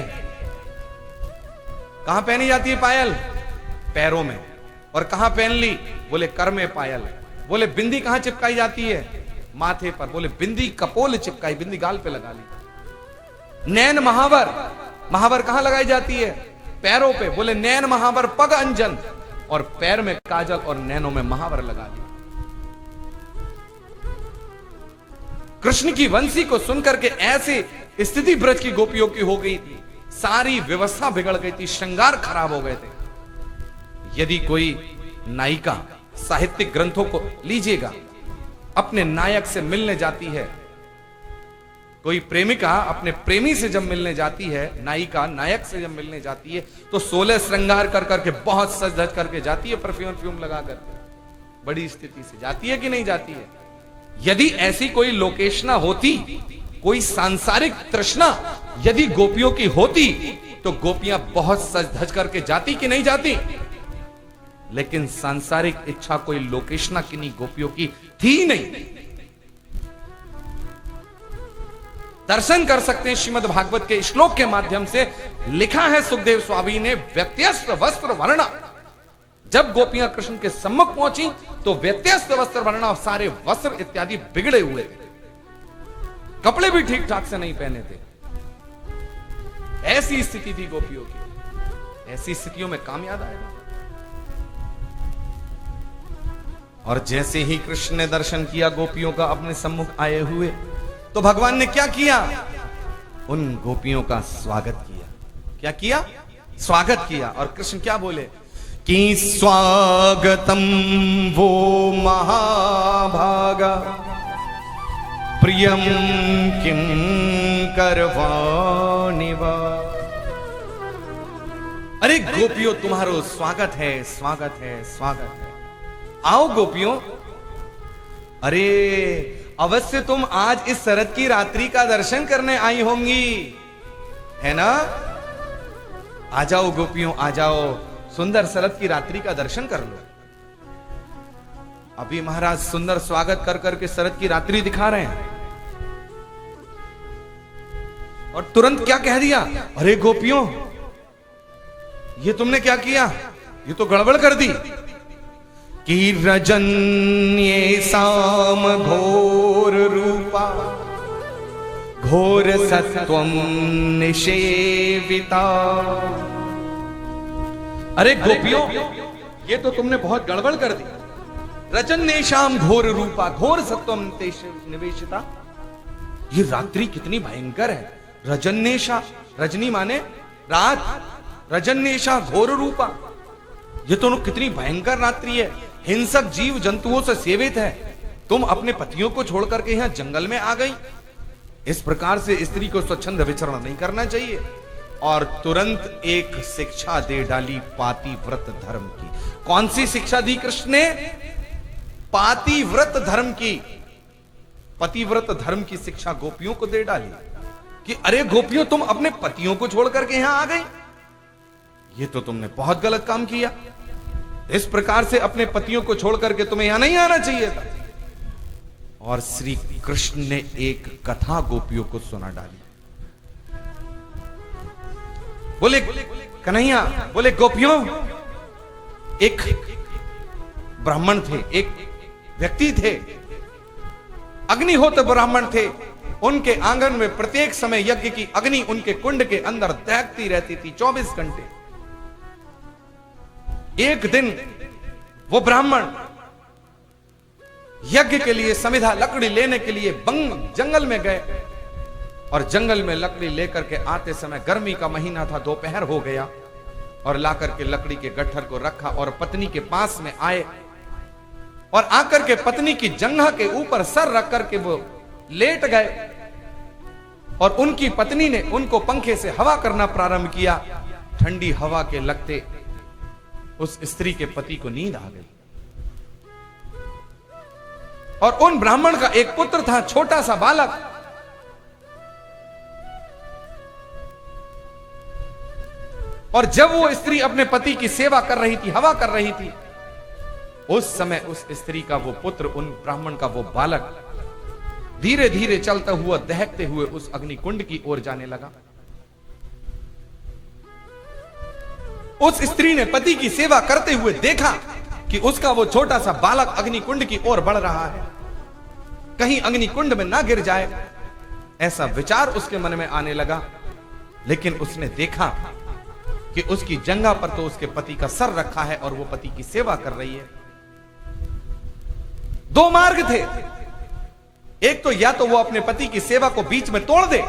Speaker 1: कहां पहनी जाती है पायल? पैरों में। और कहां पहन ली? बोले कर में पायल। बोले बिंदी कहां चिपकाई जाती है? माथे पर। बोले बिंदी कपोल चिपकाई, बिंदी गाल पे लगा ली। नैन महावर, महावर कहां लगाई जाती है? पैरों पे। बोले नैन महावर पग अंजन, और पैर में काजल और नैनों में महावर लगा ली। कृष्ण की वंशी को सुनकर के ऐसी स्थिति ब्रज की गोपियों की हो गई थी, सारी व्यवस्था बिगड़ गई थी, श्रृंगार खराब हो गए थे। यदि कोई नायिका साहित्यिक ग्रंथों को लीजिएगा, अपने नायक से मिलने जाती है, कोई प्रेमिका अपने प्रेमी से जब मिलने जाती है, नायिका नायक से जब मिलने जाती है, तो 16 श्रृंगार कर करके, बहुत सज धज करके जाती है, परफ्यूम लगा करके, बड़ी स्थिति से जाती है कि नहीं जाती है? यदि ऐसी कोई लोकेशना होती, कोई सांसारिक तृष्णा यदि गोपियों की होती, तो गोपियां बहुत सज धज करके जाती कि नहीं जाती? लेकिन सांसारिक इच्छा कोई लोकेशना किन्हीं गोपियों की थी नहीं। दर्शन कर सकते हैं श्रीमद् भागवत के श्लोक के माध्यम से। लिखा है सुखदेव स्वामी ने, व्यत्यस्त वस्त्र वर्णा। जब गोपियां कृष्ण के सम्मुख पहुंची तो व्यत्यस्त वस्त्र वर्णा, सारे वस्त्र इत्यादि बिगड़े हुए थे, कपड़े भी ठीक ठाक से नहीं पहने थे। ऐसी स्थिति थी गोपियों की। ऐसी स्थितियों में काम याद आएगा। और जैसे ही कृष्ण ने दर्शन किया गोपियों का अपने सम्मुख आए हुए, तो भगवान ने क्या किया? उन गोपियों का स्वागत किया। क्या किया? स्वागत किया। और कृष्ण क्या बोले कि स्वागतम वो महाभागा प्रियम किम करवाणि वा। अरे गोपियों, तुम्हारो स्वागत है, स्वागत है, स्वागत है। आओ गोपियों, अरे अवश्य तुम आज इस शरद की रात्रि का दर्शन करने आई होंगी, है ना? आ जाओ गोपियों, आ जाओ, सुंदर शरद की रात्रि का दर्शन कर लो। अभी महाराज सुंदर स्वागत कर करके शरद की रात्रि दिखा रहे हैं, और तुरंत क्या कह दिया? अरे गोपियों, ये तुमने क्या किया? ये तो गड़बड़ कर दी कि रजन्ये साम घोर रूपा घोर सत्वम निषेविता। अरे गोपियों, ये तो तुमने बहुत गड़बड़ कर दी। रजन्ये शाम घोर रूपा घोर सत्वम निवेशिता। ये रात्रि कितनी भयंकर है। रजन्येशा, रजनी माने रात, रजन्येशा घोर रूपा, ये तो कितनी भयंकर रात्रि है, हिंसक जीव जंतुओं से सेवित है। तुम अपने पतियों को छोड़कर के यहां जंगल में आ गई। इस प्रकार से स्त्री को स्वच्छंद विचरण नहीं करना चाहिए। और तुरंत एक शिक्षा दे डाली पातिव्रत धर्म की। कौन सी शिक्षा दी कृष्ण ने? पातिव्रत धर्म की। पतिव्रत धर्म की शिक्षा गोपियों को दे डाली कि अरे गोपियों, तुम अपने पतियों को छोड़कर के यहां आ गई, ये तो तुमने बहुत गलत काम किया। इस प्रकार से अपने पतियों को छोड़कर के तुम्हें यहां नहीं आना चाहिए था। और श्री कृष्ण ने एक कथा गोपियों को सुना डाली। बोले कन्हैया, बोले गोपियों, एक ब्राह्मण थे, एक व्यक्ति थे, अग्निहोत्र ब्राह्मण थे। उनके आंगन में प्रत्येक समय यज्ञ की अग्नि उनके कुंड के अंदर दहकती रहती थी 24 घंटे। एक दिन वो ब्राह्मण यज्ञ के लिए समिधा लकड़ी लेने के लिए जंगल में गए, और जंगल में लकड़ी लेकर के आते समय गर्मी का महीना था, दोपहर हो गया, और लाकर के लकड़ी के गट्ठर को रखा और पत्नी के पास में आए, और आकर के पत्नी की जंघा के ऊपर सर रख करके वो लेट गए, और उनकी पत्नी ने उनको पंखे से हवा करना प्रारंभ किया। ठंडी हवा के लगते उस स्त्री के पति को नींद आ गई। और उन ब्राह्मण का एक पुत्र था, छोटा सा बालक। और जब वो स्त्री अपने पति की सेवा कर रही थी, हवा कर रही थी, उस समय उस स्त्री का वो पुत्र, उन ब्राह्मण का वो बालक धीरे धीरे चलता हुआ, दहकते हुए उस अग्निकुंड की ओर जाने लगा। उस स्त्री ने पति की सेवा करते हुए देखा कि उसका वो छोटा सा बालक अग्निकुंड की ओर बढ़ रहा है, कहीं अग्निकुंड में ना गिर जाए, ऐसा विचार उसके मन में आने लगा। लेकिन उसने देखा कि उसकी जंघा पर तो उसके पति का सर रखा है और वो पति की सेवा कर रही है। दो मार्ग थे, एक तो या तो वो अपने पति की सेवा को बीच में तोड़ दे,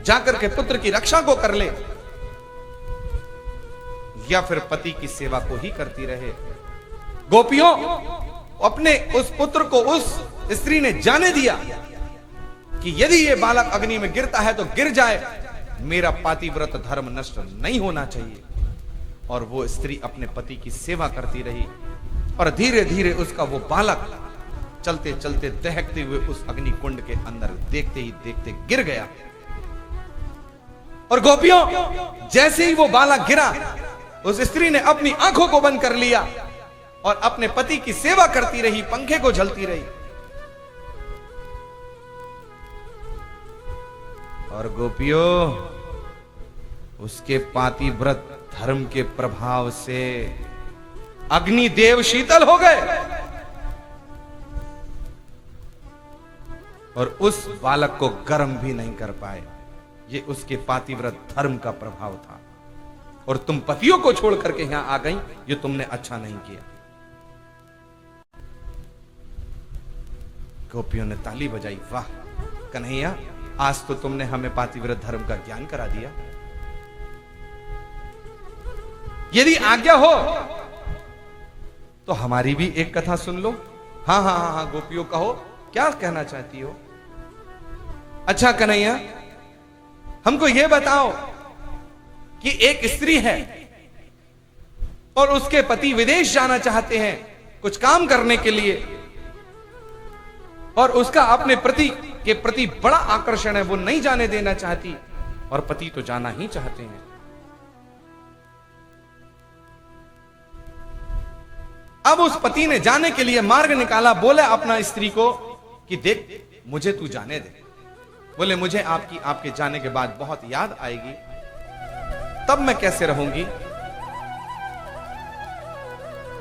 Speaker 1: जाकर के पुत्र की रक्षा को कर ले, या फिर पति की सेवा को ही करती रहे। गोपियों, अपने उस पुत्र को उस स्त्री ने जाने दिया कि यदि ये बालक अग्नि में गिरता है तो गिर जाए, मेरा पातिव्रत धर्म नष्ट नहीं होना चाहिए। और वो स्त्री अपने पति की सेवा करती रही, और धीरे धीरे उसका वो बालक चलते चलते दहकते हुए उस अग्निकुंड के अंदर देखते ही देखते गिर गया। और गोपियों, जैसे ही वो बालक गिरा, उस स्त्री ने अपनी आंखों को बंद कर लिया और अपने पति की सेवा करती रही, पंखे को झलती रही। और गोपियों, उसके पातिव्रत धर्म के प्रभाव से अग्निदेव शीतल हो गए और उस बालक को गर्म भी नहीं कर पाए। ये उसके पातिव्रत धर्म का प्रभाव था। और तुम पतियों को छोड़ करके यहां आ गई, ये तुमने अच्छा नहीं किया। गोपियों ने ताली बजाई, वाह कन्हैया, आज तो तुमने हमें पातिव्रत धर्म का ज्ञान करा दिया। यदि आज्ञा हो तो हमारी भी एक कथा सुन लो। हाँ हाँ हाँ हाँ गोपियों, कहो क्या कहना चाहती हो। अच्छा कन्हैया, हमको यह बताओ कि एक स्त्री है और उसके पति विदेश जाना चाहते हैं कुछ काम करने के लिए, और उसका अपने पति के प्रति बड़ा आकर्षण है, वो नहीं जाने देना चाहती, और पति तो जाना ही चाहते हैं। अब उस पति ने जाने के लिए मार्ग निकाला, बोले अपना स्त्री को कि देख मुझे तू जाने दे। बोले मुझे आपके जाने के बाद बहुत याद आएगी, तब मैं कैसे रहूंगी।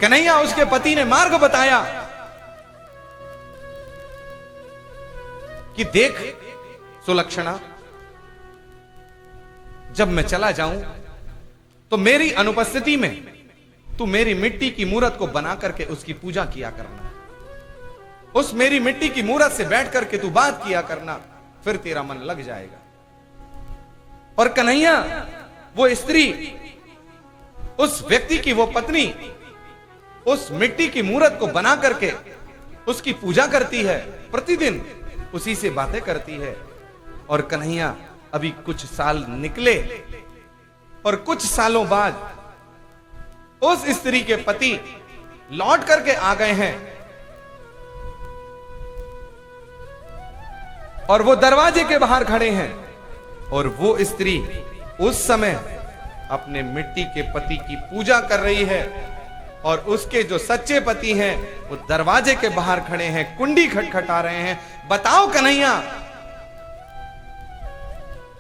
Speaker 1: कन्हैया, उसके पति ने मार्ग बताया कि देख सुलक्षणा, जब मैं चला जाऊं तो मेरी अनुपस्थिति में तू मेरी मिट्टी की मूरत को बना करके उसकी पूजा किया करना। उस मेरी मिट्टी की मूरत से बैठ करके तू बात किया करना, फिर तेरा मन लग जाएगा। और कन्हैया, वो स्त्री, उस व्यक्ति की वो पत्नी उस मिट्टी की मूरत को बना करके उसकी पूजा करती है, प्रतिदिन उसी से बातें करती है। और कन्हैया, अभी कुछ साल निकले और कुछ सालों बाद उस स्त्री के पति लौट करके आ गए हैं और वो दरवाजे के बाहर खड़े हैं, और वो स्त्री उस समय अपने मिट्टी के पति की पूजा कर रही है, और उसके जो सच्चे पति हैं वो दरवाजे के बाहर खड़े हैं, कुंडी खटखटा रहे हैं। बताओ कन्हैया,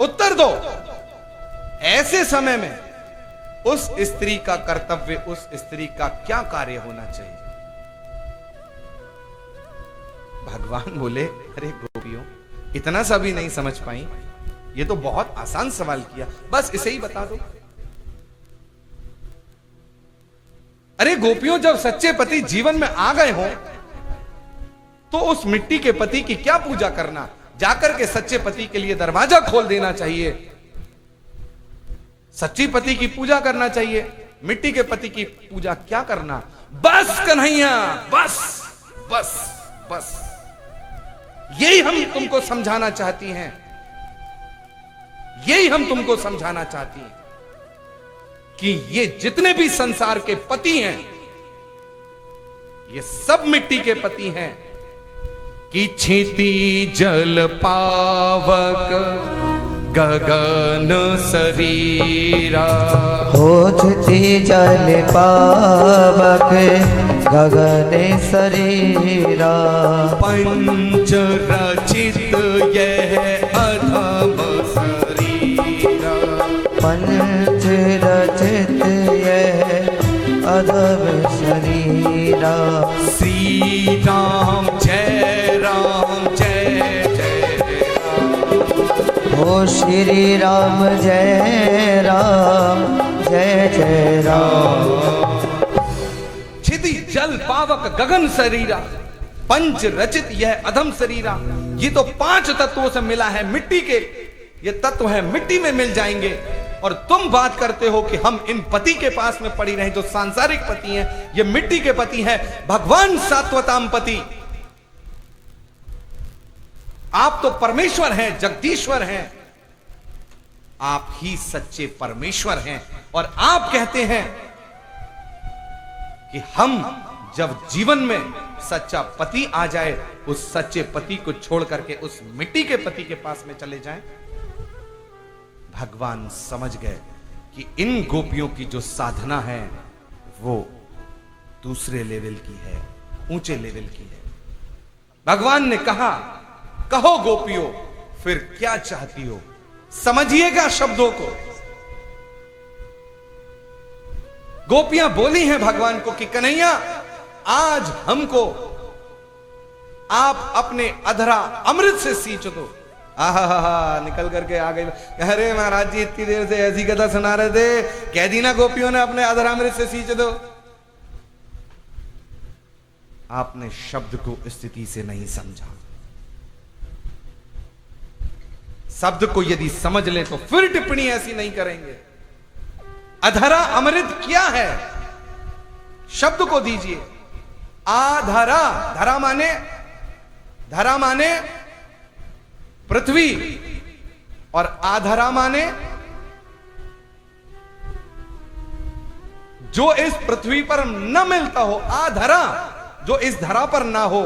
Speaker 1: उत्तर दो, ऐसे समय में उस स्त्री का कर्तव्य, उस स्त्री का क्या कार्य होना चाहिए। भगवान बोले, अरे गोपियों, इतना सा भी नहीं समझ पाई, ये तो बहुत आसान सवाल किया, बस इसे ही बता दो। अरे गोपियों, जब सच्चे पति जीवन में आ गए हो तो उस मिट्टी के पति की क्या पूजा करना, जाकर के सच्चे पति के लिए दरवाजा खोल देना चाहिए, सच्ची पति की पूजा करना चाहिए, मिट्टी के पति की पूजा क्या करना। बस कन्हैया, बस बस बस, यही हम तुमको समझाना चाहती हैं, यही हम तुमको समझाना चाहती हैं कि ये जितने भी संसार के पति हैं, ये सब मिट्टी के पति हैं। कि क्षिति जल पावक गगन शरीरा,
Speaker 2: हो क्षिति जल पावक गगन शरीरा,
Speaker 1: पंच रचित यह अधम शरीरा,
Speaker 2: पंच रचित यह अधम शरीरा।
Speaker 1: श्री राम जय राम जय जय राम,
Speaker 2: हो श्री राम जय राम जय जय राम।
Speaker 1: क्षिति जल पावक गगन शरीरा, पंच रचित यह अधम शरीरा। ये तो 5 तत्वों से मिला है, मिट्टी के ये तत्व है, मिट्टी में मिल जाएंगे। और तुम बात करते हो कि हम इन पति के पास में पड़ी रहे, जो सांसारिक पति हैं, ये मिट्टी के पति हैं। भगवान सात्वताम पति, आप तो परमेश्वर हैं, जगदीश्वर हैं, आप ही सच्चे परमेश्वर हैं। और आप कहते हैं कि हम जब जीवन में सच्चा पति आ जाए, उस सच्चे पति को छोड़ करके उस मिट्टी के पति के पास में चले जाएं। भगवान समझ गए कि इन गोपियों की जो साधना है वो दूसरे लेवल की है, ऊंचे लेवल की है। भगवान ने कहा, कहो गोपियों, फिर क्या चाहती हो। समझिएगा शब्दों को। गोपियां बोली हैं भगवान को कि कन्हैया, आज हमको आप अपने अधरा अमृत से सींच दो। आहा, निकल करके आ गई। अरे महाराज जी, इतनी देर से ऐसी कथा सुना रहे थे, कह दी ना गोपियों ने अपने अधरा अमृत से सींच दो। आपने शब्द को स्थिति से नहीं समझा। शब्द को यदि समझ ले तो फिर टिप्पणी ऐसी नहीं करेंगे। अधरा अमृत क्या है, शब्द को दीजिए। आधरा, धरा माने पृथ्वी, और आधरा माने जो इस पृथ्वी पर न मिलता हो। आधरा, जो इस धरा पर ना हो,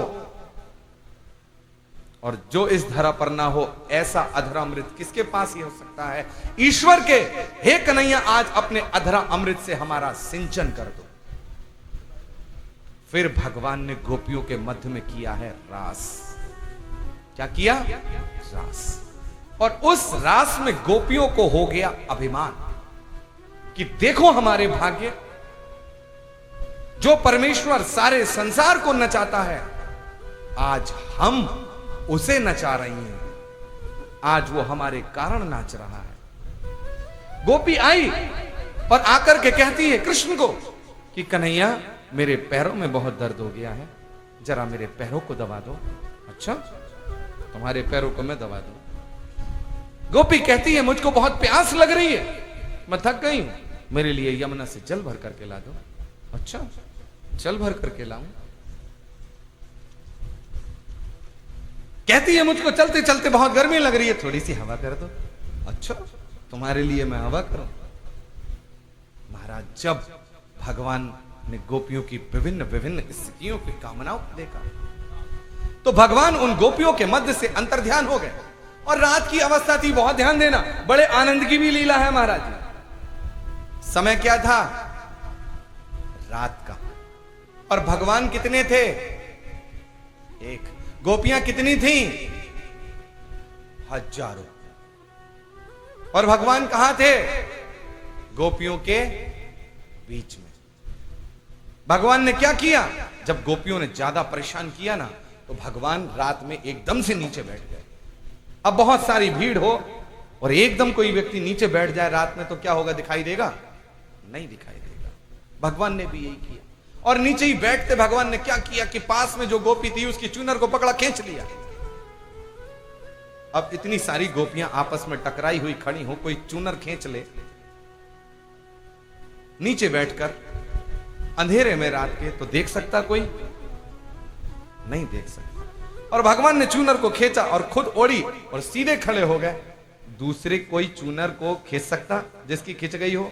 Speaker 1: और जो इस धरा पर ना हो, ऐसा अधरा अमृत किसके पास ही हो सकता है? ईश्वर के। हे कन्हैया, आज अपने अधरा अमृत से हमारा सिंचन कर दो। फिर भगवान ने गोपियों के मध्य में किया है रास। क्या किया? रास। और उस रास में गोपियों को हो गया अभिमान कि देखो हमारे भाग्य, जो परमेश्वर सारे संसार को नचाता है, आज हम उसे नचा रही हैं। आज वो हमारे कारण नाच रहा है। गोपी आई और आकर के कहती है कृष्ण को कि कन्हैया, मेरे पैरों में बहुत दर्द हो गया है, जरा मेरे पैरों को दबा दो। अच्छा, तुम्हारे पैरों को मैं दबा दूं। गोपी कहती है मुझको बहुत प्यास लग रही है, मैं थक गई हूं, मेरे लिए यमुना से जल भर करके ला दो। अच्छा, जल भर करके लाऊं? कहती है मुझको चलते चलते बहुत गर्मी लग रही है, थोड़ी सी हवा कर दो। अच्छा, तुम्हारे लिए मैं हवा करूं? महाराज, जब भगवान ने गोपियों की विभिन्न विभिन्न स्थितियों की कामनाओं को देखा तो भगवान उन गोपियों के मध्य से अंतर्ध्यान हो गए। और रात की अवस्था थी, बहुत ध्यान देना, बड़े आनंद की भी लीला है महाराज। समय क्या था? रात का। और भगवान कितने थे? एक। गोपियां कितनी थीं? हजारों। और भगवान कहां थे? गोपियों के बीच में। भगवान ने क्या किया? जब गोपियों ने ज्यादा परेशान किया ना, तो भगवान रात में एकदम से नीचे बैठ गए। अब बहुत सारी भीड़ हो और एकदम कोई व्यक्ति नीचे बैठ जाए रात में, तो क्या होगा? दिखाई देगा? नहीं दिखाई देगा। भगवान ने भी यही किया। और नीचे ही बैठते भगवान ने क्या किया कि पास में जो गोपी थी उसकी चूनर को पकड़ा, खींच लिया। अब इतनी सारी गोपियां आपस में टकराई हुई खड़ी हो, कोई चूनर खींच ले नीचे बैठकर अंधेरे में रात के, तो देख सकता कोई? नहीं देख सकता। और भगवान ने चूनर को खींचा और खुद ओढ़ी और सीधे खड़े हो गए। दूसरे कोई चूनर को खींच सकता? जिसकी खींच गई हो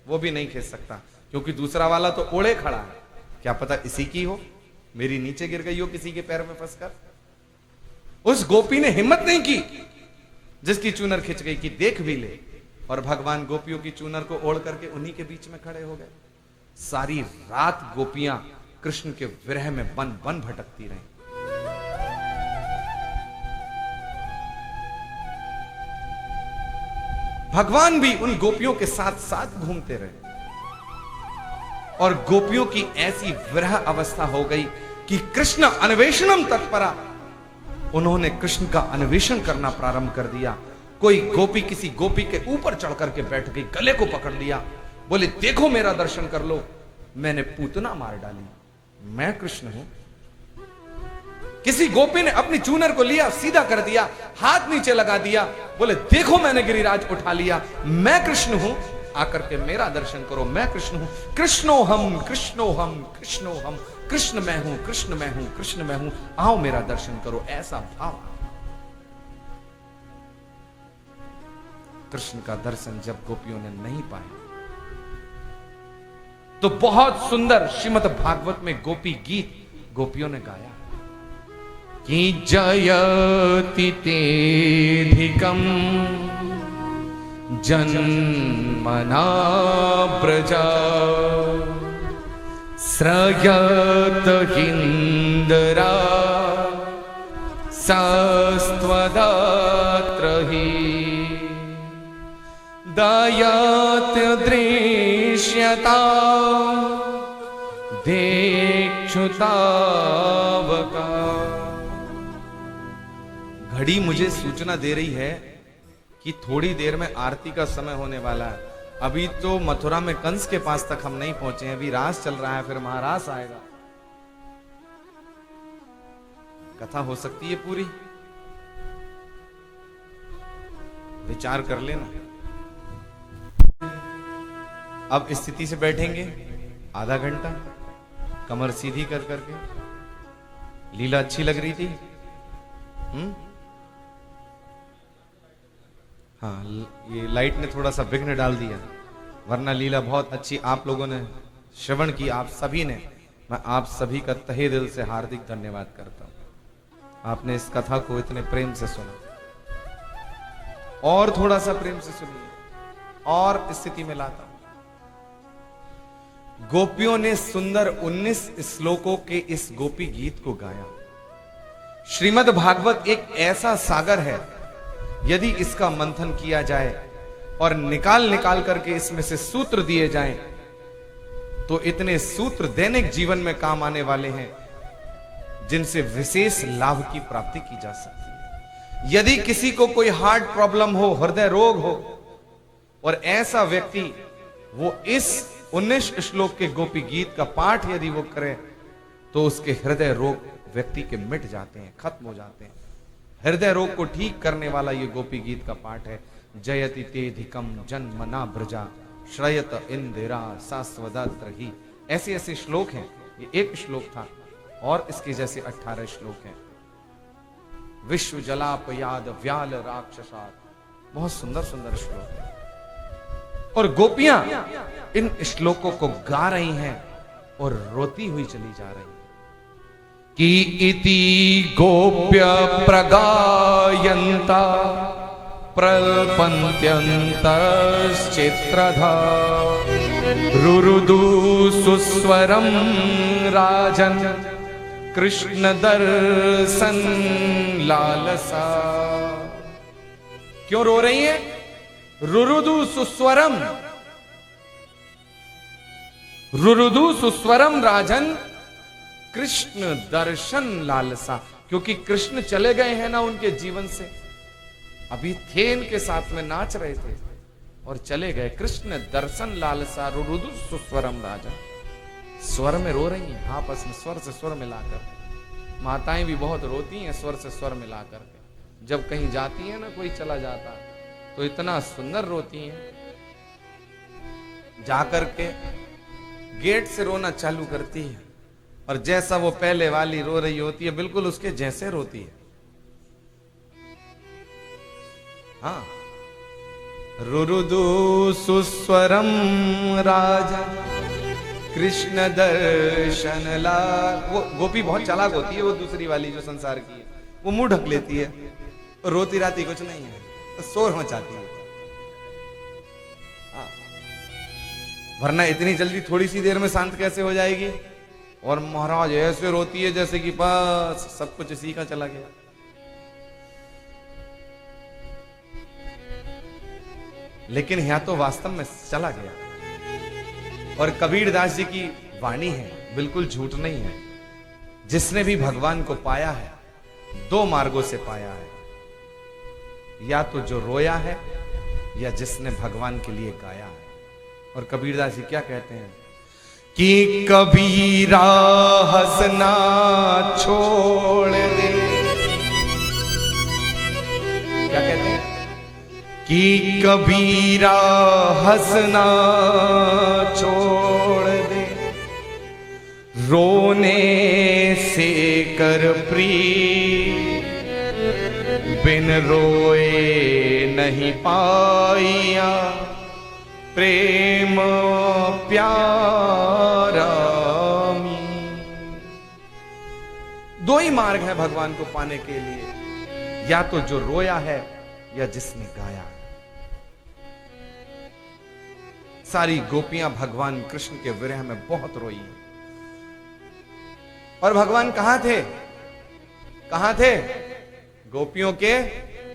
Speaker 1: वो भी नहीं खींच सकता, क्योंकि दूसरा वाला तो ओढ़े खड़ा है। क्या पता इसी की हो, मेरी नीचे गिर गई हो किसी के पैर में फंसकर। उस गोपी ने हिम्मत नहीं की जिसकी चूनर खिंच गई कि देख भी ले। और भगवान गोपियों की चूनर को ओढ़ करके उन्हीं के बीच में खड़े हो गए। सारी रात गोपियां कृष्ण के विरह में बन बन भटकती रहीं। भगवान भी उन गोपियों के साथ साथ घूमते रहे। और गोपियों की ऐसी विरह अवस्था हो गई कि कृष्ण अन्वेषणम तत्परा, उन्होंने कृष्ण का अन्वेषण करना प्रारंभ कर दिया। कोई गोपी किसी गोपी के ऊपर चढ़ करके बैठ गई, गले को पकड़ लिया, बोले देखो मेरा दर्शन कर लो, मैंने पूतना मार डाली, मैं कृष्ण हूं। किसी गोपी ने अपनी चूनर को लिया, सीधा कर दिया, हाथ नीचे लगा दिया, बोले देखो मैंने गिरिराज उठा लिया, मैं कृष्ण हूं, आकर के मेरा दर्शन करो, मैं कृष्ण हूं। कृष्णो हम कृष्णो हम कृष्णो हम, कृष्ण मैं हूं कृष्ण मैं हूं कृष्ण मैं हूं, आओ मेरा दर्शन करो, ऐसा भाव। कृष्ण का दर्शन जब गोपियों ने नहीं पाया तो बहुत सुंदर श्रीमद् भागवत में गोपी गीत गोपियों ने गाया कि जयति तेधिकम जन्मना प्रजा स्रयत हिंदरा सस्त्वदात्र हि। दयत दृश्यता देक्षुतावका। घड़ी मुझे सूचना दे रही है कि थोड़ी देर में आरती का समय होने वाला है। अभी तो मथुरा में कंस के पास तक हम नहीं पहुंचे हैं, अभी रास चल रहा है, फिर महारास आएगा। कथा हो सकती है पूरी, विचार कर लेना। अब स्थिति से बैठेंगे आधा घंटा, कमर सीधी कर करके। लीला अच्छी लग रही थी? हाँ, ये लाइट ने थोड़ा सा विघ्न डाल दिया, वरना लीला बहुत अच्छी आप लोगों ने श्रवण की, आप सभी ने। मैं आप सभी का तहे दिल से हार्दिक धन्यवाद करता हूं, आपने इस कथा को इतने प्रेम से सुना। और थोड़ा सा प्रेम से सुनिए, और स्थिति में लाता हूं। गोपियों ने सुंदर 19 श्लोकों के इस गोपी गीत को गाया। श्रीमद् भागवत एक ऐसा सागर है, यदि इसका मंथन किया जाए और निकाल निकाल करके इसमें से सूत्र दिए जाएं, तो इतने सूत्र दैनिक जीवन में काम आने वाले हैं, जिनसे विशेष लाभ की प्राप्ति की जा सकती है। यदि किसी को कोई हार्ट प्रॉब्लम हो, हृदय रोग हो, और ऐसा व्यक्ति वो इस 19 श्लोक के गोपी गीत का पाठ यदि वो करे, तो उसके हृदय रोग व्यक्ति के मिट जाते हैं, खत्म हो जाते हैं। हृदय रोग को ठीक करने वाला ये गोपी गीत का पाठ है। जयति तेधिकम जन्मना ब्रजा श्रयत इंदिरा शाश्वतत्र ही। ऐसे ऐसे श्लोक हैं, ये एक श्लोक था और इसके जैसे 18 श्लोक हैं। विश्व जलापयाद व्याल राक्षसात, बहुत सुंदर सुंदर श्लोक है। और गोपियां इन श्लोकों को गा रही हैं और रोती हुई चली जा रही हैं कि इति गोप्य प्रगायन्ता प्रल्पन्त्यन्तश्चित्रधा रुरुदु सुस्वरं राजन कृष्ण दर्शन लालसा। क्यों रो रही हैं? रुरुदु सुस्वरम, रुरुदु सुस्वरम राजन कृष्ण दर्शन लालसा। क्योंकि कृष्ण चले गए हैं ना उनके जीवन से, अभी थे इनके साथ में, नाच रहे थे और चले गए। कृष्ण दर्शन लालसा रुरुदु सुस्वरम राजन। स्वर में रो रही हैं, आपस में स्वर से स्वर मिलाकर। माताएं भी बहुत रोती हैं स्वर से स्वर मिलाकर के। जब कहीं जाती है ना, कोई चला जाता तो इतना सुंदर रोती हैं, जाकर के गेट से रोना चालू करती है, और जैसा वो पहले वाली रो रही होती है, बिल्कुल उसके जैसे रोती है। हाँ, रुरुदु सुस्वरम राजा कृष्ण दर्शन लाल। वो गोपी बहुत चालाक होती है, वो दूसरी वाली जो संसार की है, वो मुंह ढक लेती है, रोती राती कुछ नहीं है, तो शोर मचाती है। वरना इतनी जल्दी थोड़ी सी देर में शांत कैसे हो जाएगी? और महाराज ऐसे रोती है जैसे कि बस सब कुछ इसी का चला गया। लेकिन यहां तो वास्तव में चला गया। और कबीर दास जी की वाणी है, बिल्कुल झूठ नहीं है। जिसने भी भगवान को पाया है, दो मार्गों से पाया है, या तो जो रोया है, या जिसने भगवान के लिए गाया है। और कबीरदास जी क्या कहते हैं कि कबीरा हंसना छोड़ दे। क्या कहते हैं कि कबीरा हंसना छोड़ दे, रोने से कर प्रीत, बिन रोए नहीं पाया प्रेम प्यारा। दो ही मार्ग है भगवान को पाने के लिए, या तो जो रोया है या जिसने गाया। सारी गोपियां भगवान कृष्ण के विरह में बहुत रोई। और भगवान कहां थे? कहां थे? गोपियों के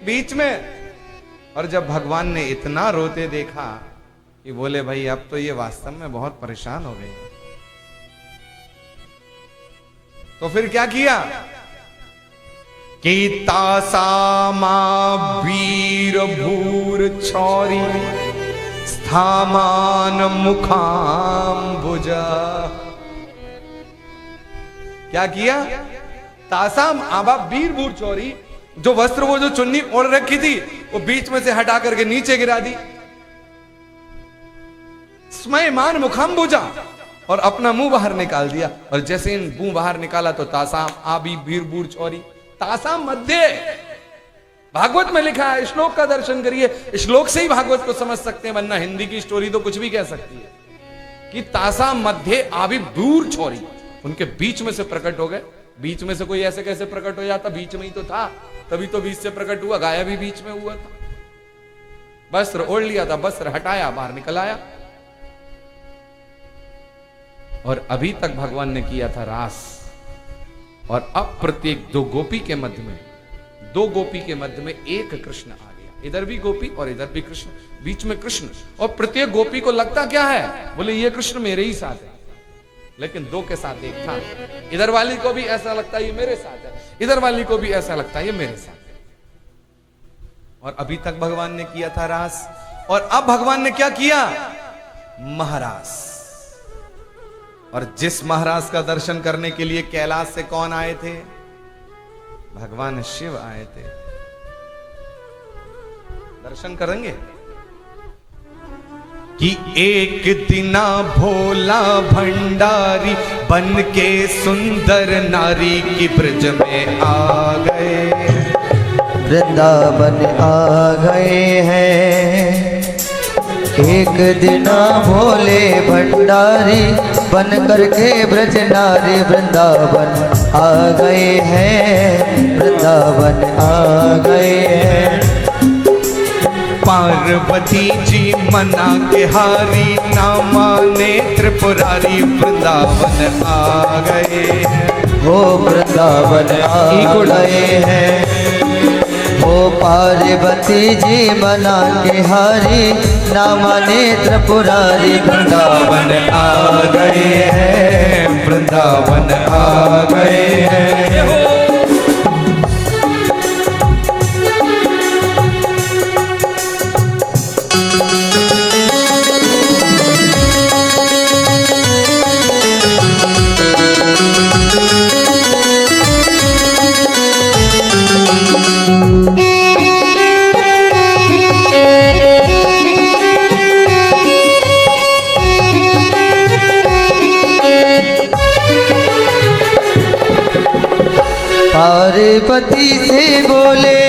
Speaker 1: बीच में। और जब भगवान ने इतना रोते देखा कि बोले भाई अब तो ये वास्तव में बहुत परेशान हो गए, तो फिर क्या किया कि तासामा वीर भूर छौरी स्थामान मुखाम्बुजा। क्या किया? तासाम आबा वीर भूर छौरी, जो वस्त्र वो जो चुन्नी ओढ़ रखी थी वो बीच में से हटा करके नीचे गिरा दी। स्मयमान मुखाम्बुजा, और अपना मुंह बाहर निकाल दिया। और जैसे इन मुंह बाहर निकाला तो तासाम आबी वीर भूर छौरी तासाम मध्य, भागवत में लिखा है। श्लोक का दर्शन करिए, श्लोक से ही भागवत को समझ सकते हैं, वरना हिंदी की स्टोरी तो कुछ भी कह सकती है कि तासाम मध्य आबी भूर छौरी, उनके बीच में से प्रकट हो गए। बीच में से कोई ऐसे कैसे प्रकट हो जाता? बीच में ही तो था, तभी तो बीच से प्रकट हुआ। गाया भी बीच में हुआ था। वस्त्र ओढ़ लिया था, वस्त्र हटाया, बाहर निकल आया। और अभी तक भगवान ने किया था रास, और अब प्रत्येक दो गोपी के मध्य में एक कृष्ण आ गया। इधर भी गोपी और इधर भी कृष्ण, बीच में कृष्ण। और प्रत्येक गोपी को लगता क्या है? बोले ये कृष्ण मेरे ही साथ है, लेकिन दो के साथ एक था। इधर वाली को भी ऐसा लगता है ये मेरे साथ है, इधर वाली को भी ऐसा लगता है ये मेरे साथ है। और अभी तक भगवान ने किया था रास, और अब भगवान ने क्या किया? महारास। और जिस महाराज का दर्शन करने के लिए कैलाश से कौन आए थे? भगवान शिव आए थे। दर्शन करेंगे कि एक दिना भोला भंडारी बन के सुंदर नारी की ब्रज में आ गए,
Speaker 2: वृंदावन आ गए हैं। एक दिना भोले भंडारी बन करके ब्रज नारी वृंदावन आ गए हैं, वृंदावन आ गए हैं।
Speaker 1: पार्वती जी मना के हारी, ना माने त्रिपुरारी वृंदावन आ गए हैं।
Speaker 2: हो वृंदावन आ गए हैं। ओ पार्वती जी मना के हारी, ना माने त्रिपुरारी
Speaker 1: वृंदावन आ गए हैं, वृंदावन आ गए हैं।
Speaker 2: पार्वती से बोले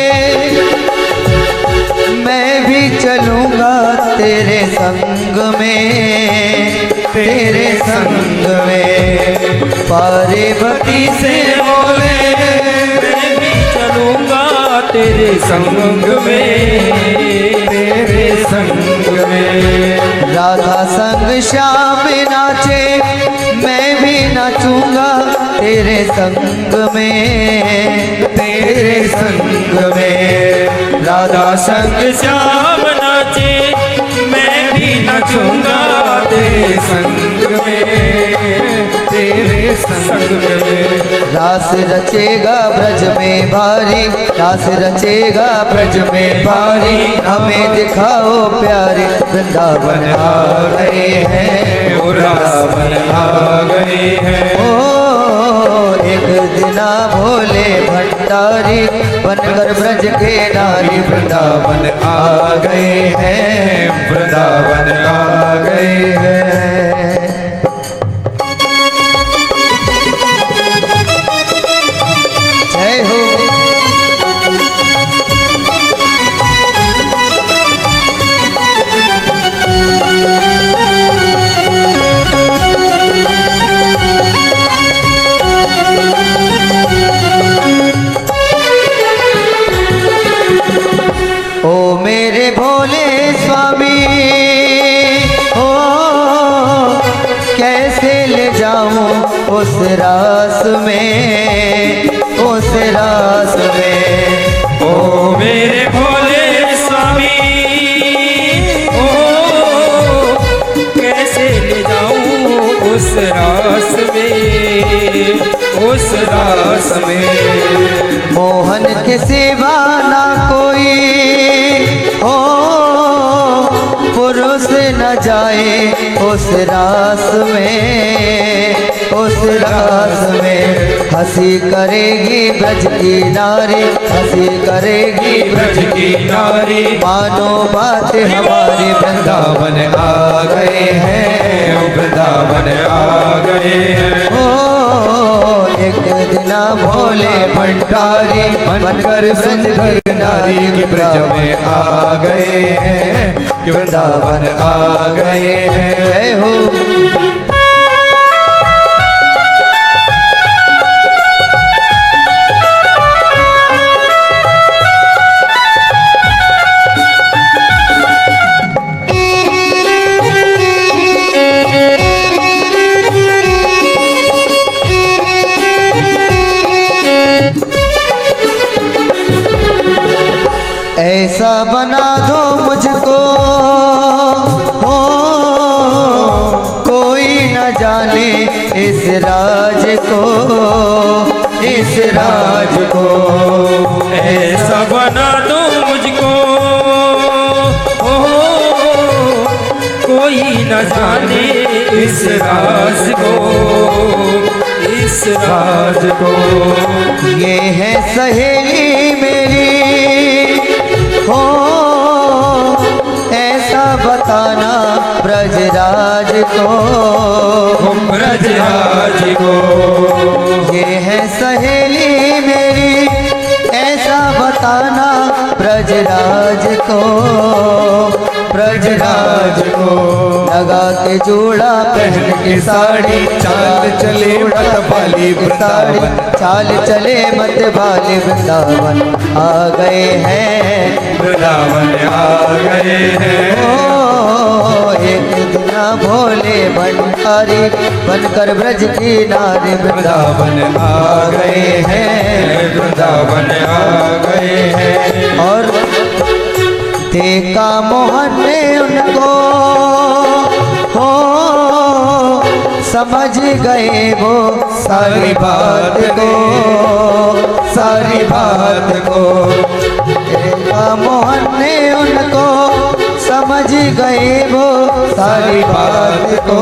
Speaker 2: मैं भी चलूंगा तेरे संग में, तेरे संग में। पार्वती से बोले
Speaker 3: मैं भी चलूंगा तेरे संग में, तेरे संग में।
Speaker 2: राधा संग श्याम नाचे मैं भी नाचूंगा तेरे संग में, तेरे संग में।
Speaker 3: राधा संग श्याम नाचे मैं भी नाचूंगा तेरे संग में, तेरे संग में।
Speaker 2: रास रचेगा ब्रज में भारी, रास रचेगा ब्रज में भारी। हमें दिखाओ प्यारे वृंदावन आ गए हैं,
Speaker 3: वृंदावन आ गए हैं।
Speaker 2: एक दिना भोले भंडारी बनकर ब्रज के नारी वृंदावन आ गए हैं,
Speaker 1: वृंदावन आ गए हैं।
Speaker 2: जय हो। ओ मेरे भोले स्वामी, ओ कैसे ले जाऊं उस रास में, उस रास में।
Speaker 3: ओ मेरे भोले स्वामी रास में, उस रास में।
Speaker 2: मोहन के सिवा ना कोई हो, पुरुष न जाए उस रास में, उस रास में। हंसी करेगी ब्रज की नारी, हंसी करेगी
Speaker 3: ब्रज की नारी,
Speaker 2: मानो बात हमारे वृंदावन आ गए हैं,
Speaker 3: वृंदावन आ गए हैं।
Speaker 2: ओ एक दिना भोले भंडारी बनकर सुंदर नारी के ब्रज में आ गए हैं, वृंदावन आ गए हैं। जय हो। ऐसा बना दो मुझको हो, कोई न जाने इस राज को, इस राज को।
Speaker 3: ऐसा बना दो मुझको, ओ कोई न जाने इस राज को, इस राज को।
Speaker 2: ये है सहेली मेरी हो, ऐसा बताना ब्रजराज को,
Speaker 3: ब्रजराज को।
Speaker 2: ये है सहेली मेरी, ऐसा बताना ब्रजराज को, ब्रजराज को। लगा के जोड़ा पहन के साड़ी, चाल चले मत बाली वृंदावन, चाल चले मत बाली वृंदावन आ गए हैं,
Speaker 3: वृंदावन आ गए हैं।
Speaker 2: ओ एक दिना भोले भंडारी बनकर ब्रज की नारी वृंदावन आ गए हैं,
Speaker 3: वृंदावन आ गए हैं।
Speaker 2: और देखा मोहन ने उनको हो, समझ गए वो सारी बात को, सारी बात को। देखा मोहन ने उनको, समझ गए वो सारी बात को,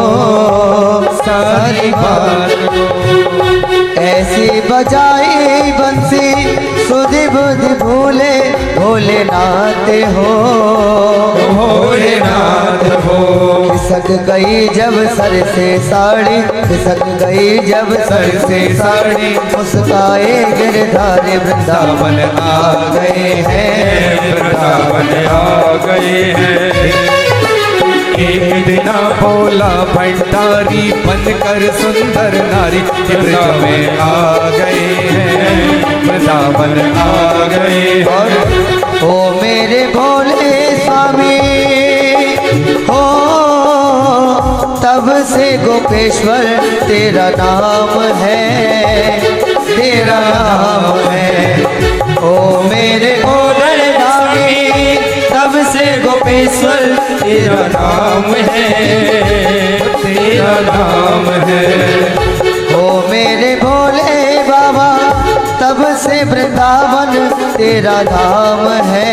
Speaker 2: सारी बात को। ऐसी बजाई बंसी सुधि बुद्धि भूले भोलेनाथ हो,
Speaker 3: भोलेनाथ हो।
Speaker 2: खिसक गई जब सर से साड़ी, खिसक गई जब सर से साड़ी, मुस्काए गिरधारी वृंदावन आ गए हैं,
Speaker 3: वृंदावन आ गए हैं। एक दिना
Speaker 1: भोला भंडारी बनकर सुंदर नारी के ब्रज में आ गए हैं, वृंदावन आ गए।
Speaker 2: और ओ मेरे भोले स्वामी हो, तब से गोपेश्वर तेरा नाम है, तेरा नाम है। ओ मेरे भोले स्वामी, तब से गोपेश्वर
Speaker 3: तेरा नाम है, तेरा नाम है।
Speaker 2: ओ मेरे भोले बाबा, तब से वृंदावन तेरा नाम है,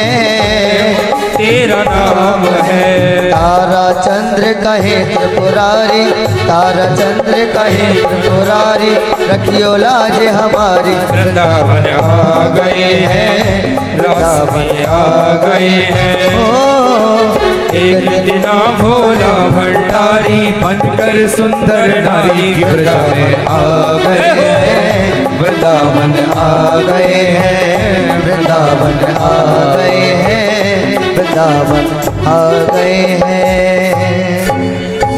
Speaker 3: तेरा नाम है।
Speaker 2: तारा चंद्र कहे त्रिपुरारी, तारा चंद्र कहे त्रिपुरारी, रखियो लाज हमारी,
Speaker 3: वृंदावन आ गए हैं, वृंदावन आ गए हैं।
Speaker 2: ओ
Speaker 3: एक दिना भोला भंडारी बनकर सुंदर नारी की ब्रज में
Speaker 2: आ गए हैं, वृंदावन आ गए हैं, वृंदावन आ गए हैं, वृंदावन आ गए हैं।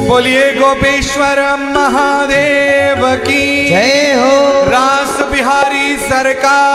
Speaker 1: बोलिए गोपेश्वर महादेव की
Speaker 2: जय हो।
Speaker 1: रास बिहारी सरकार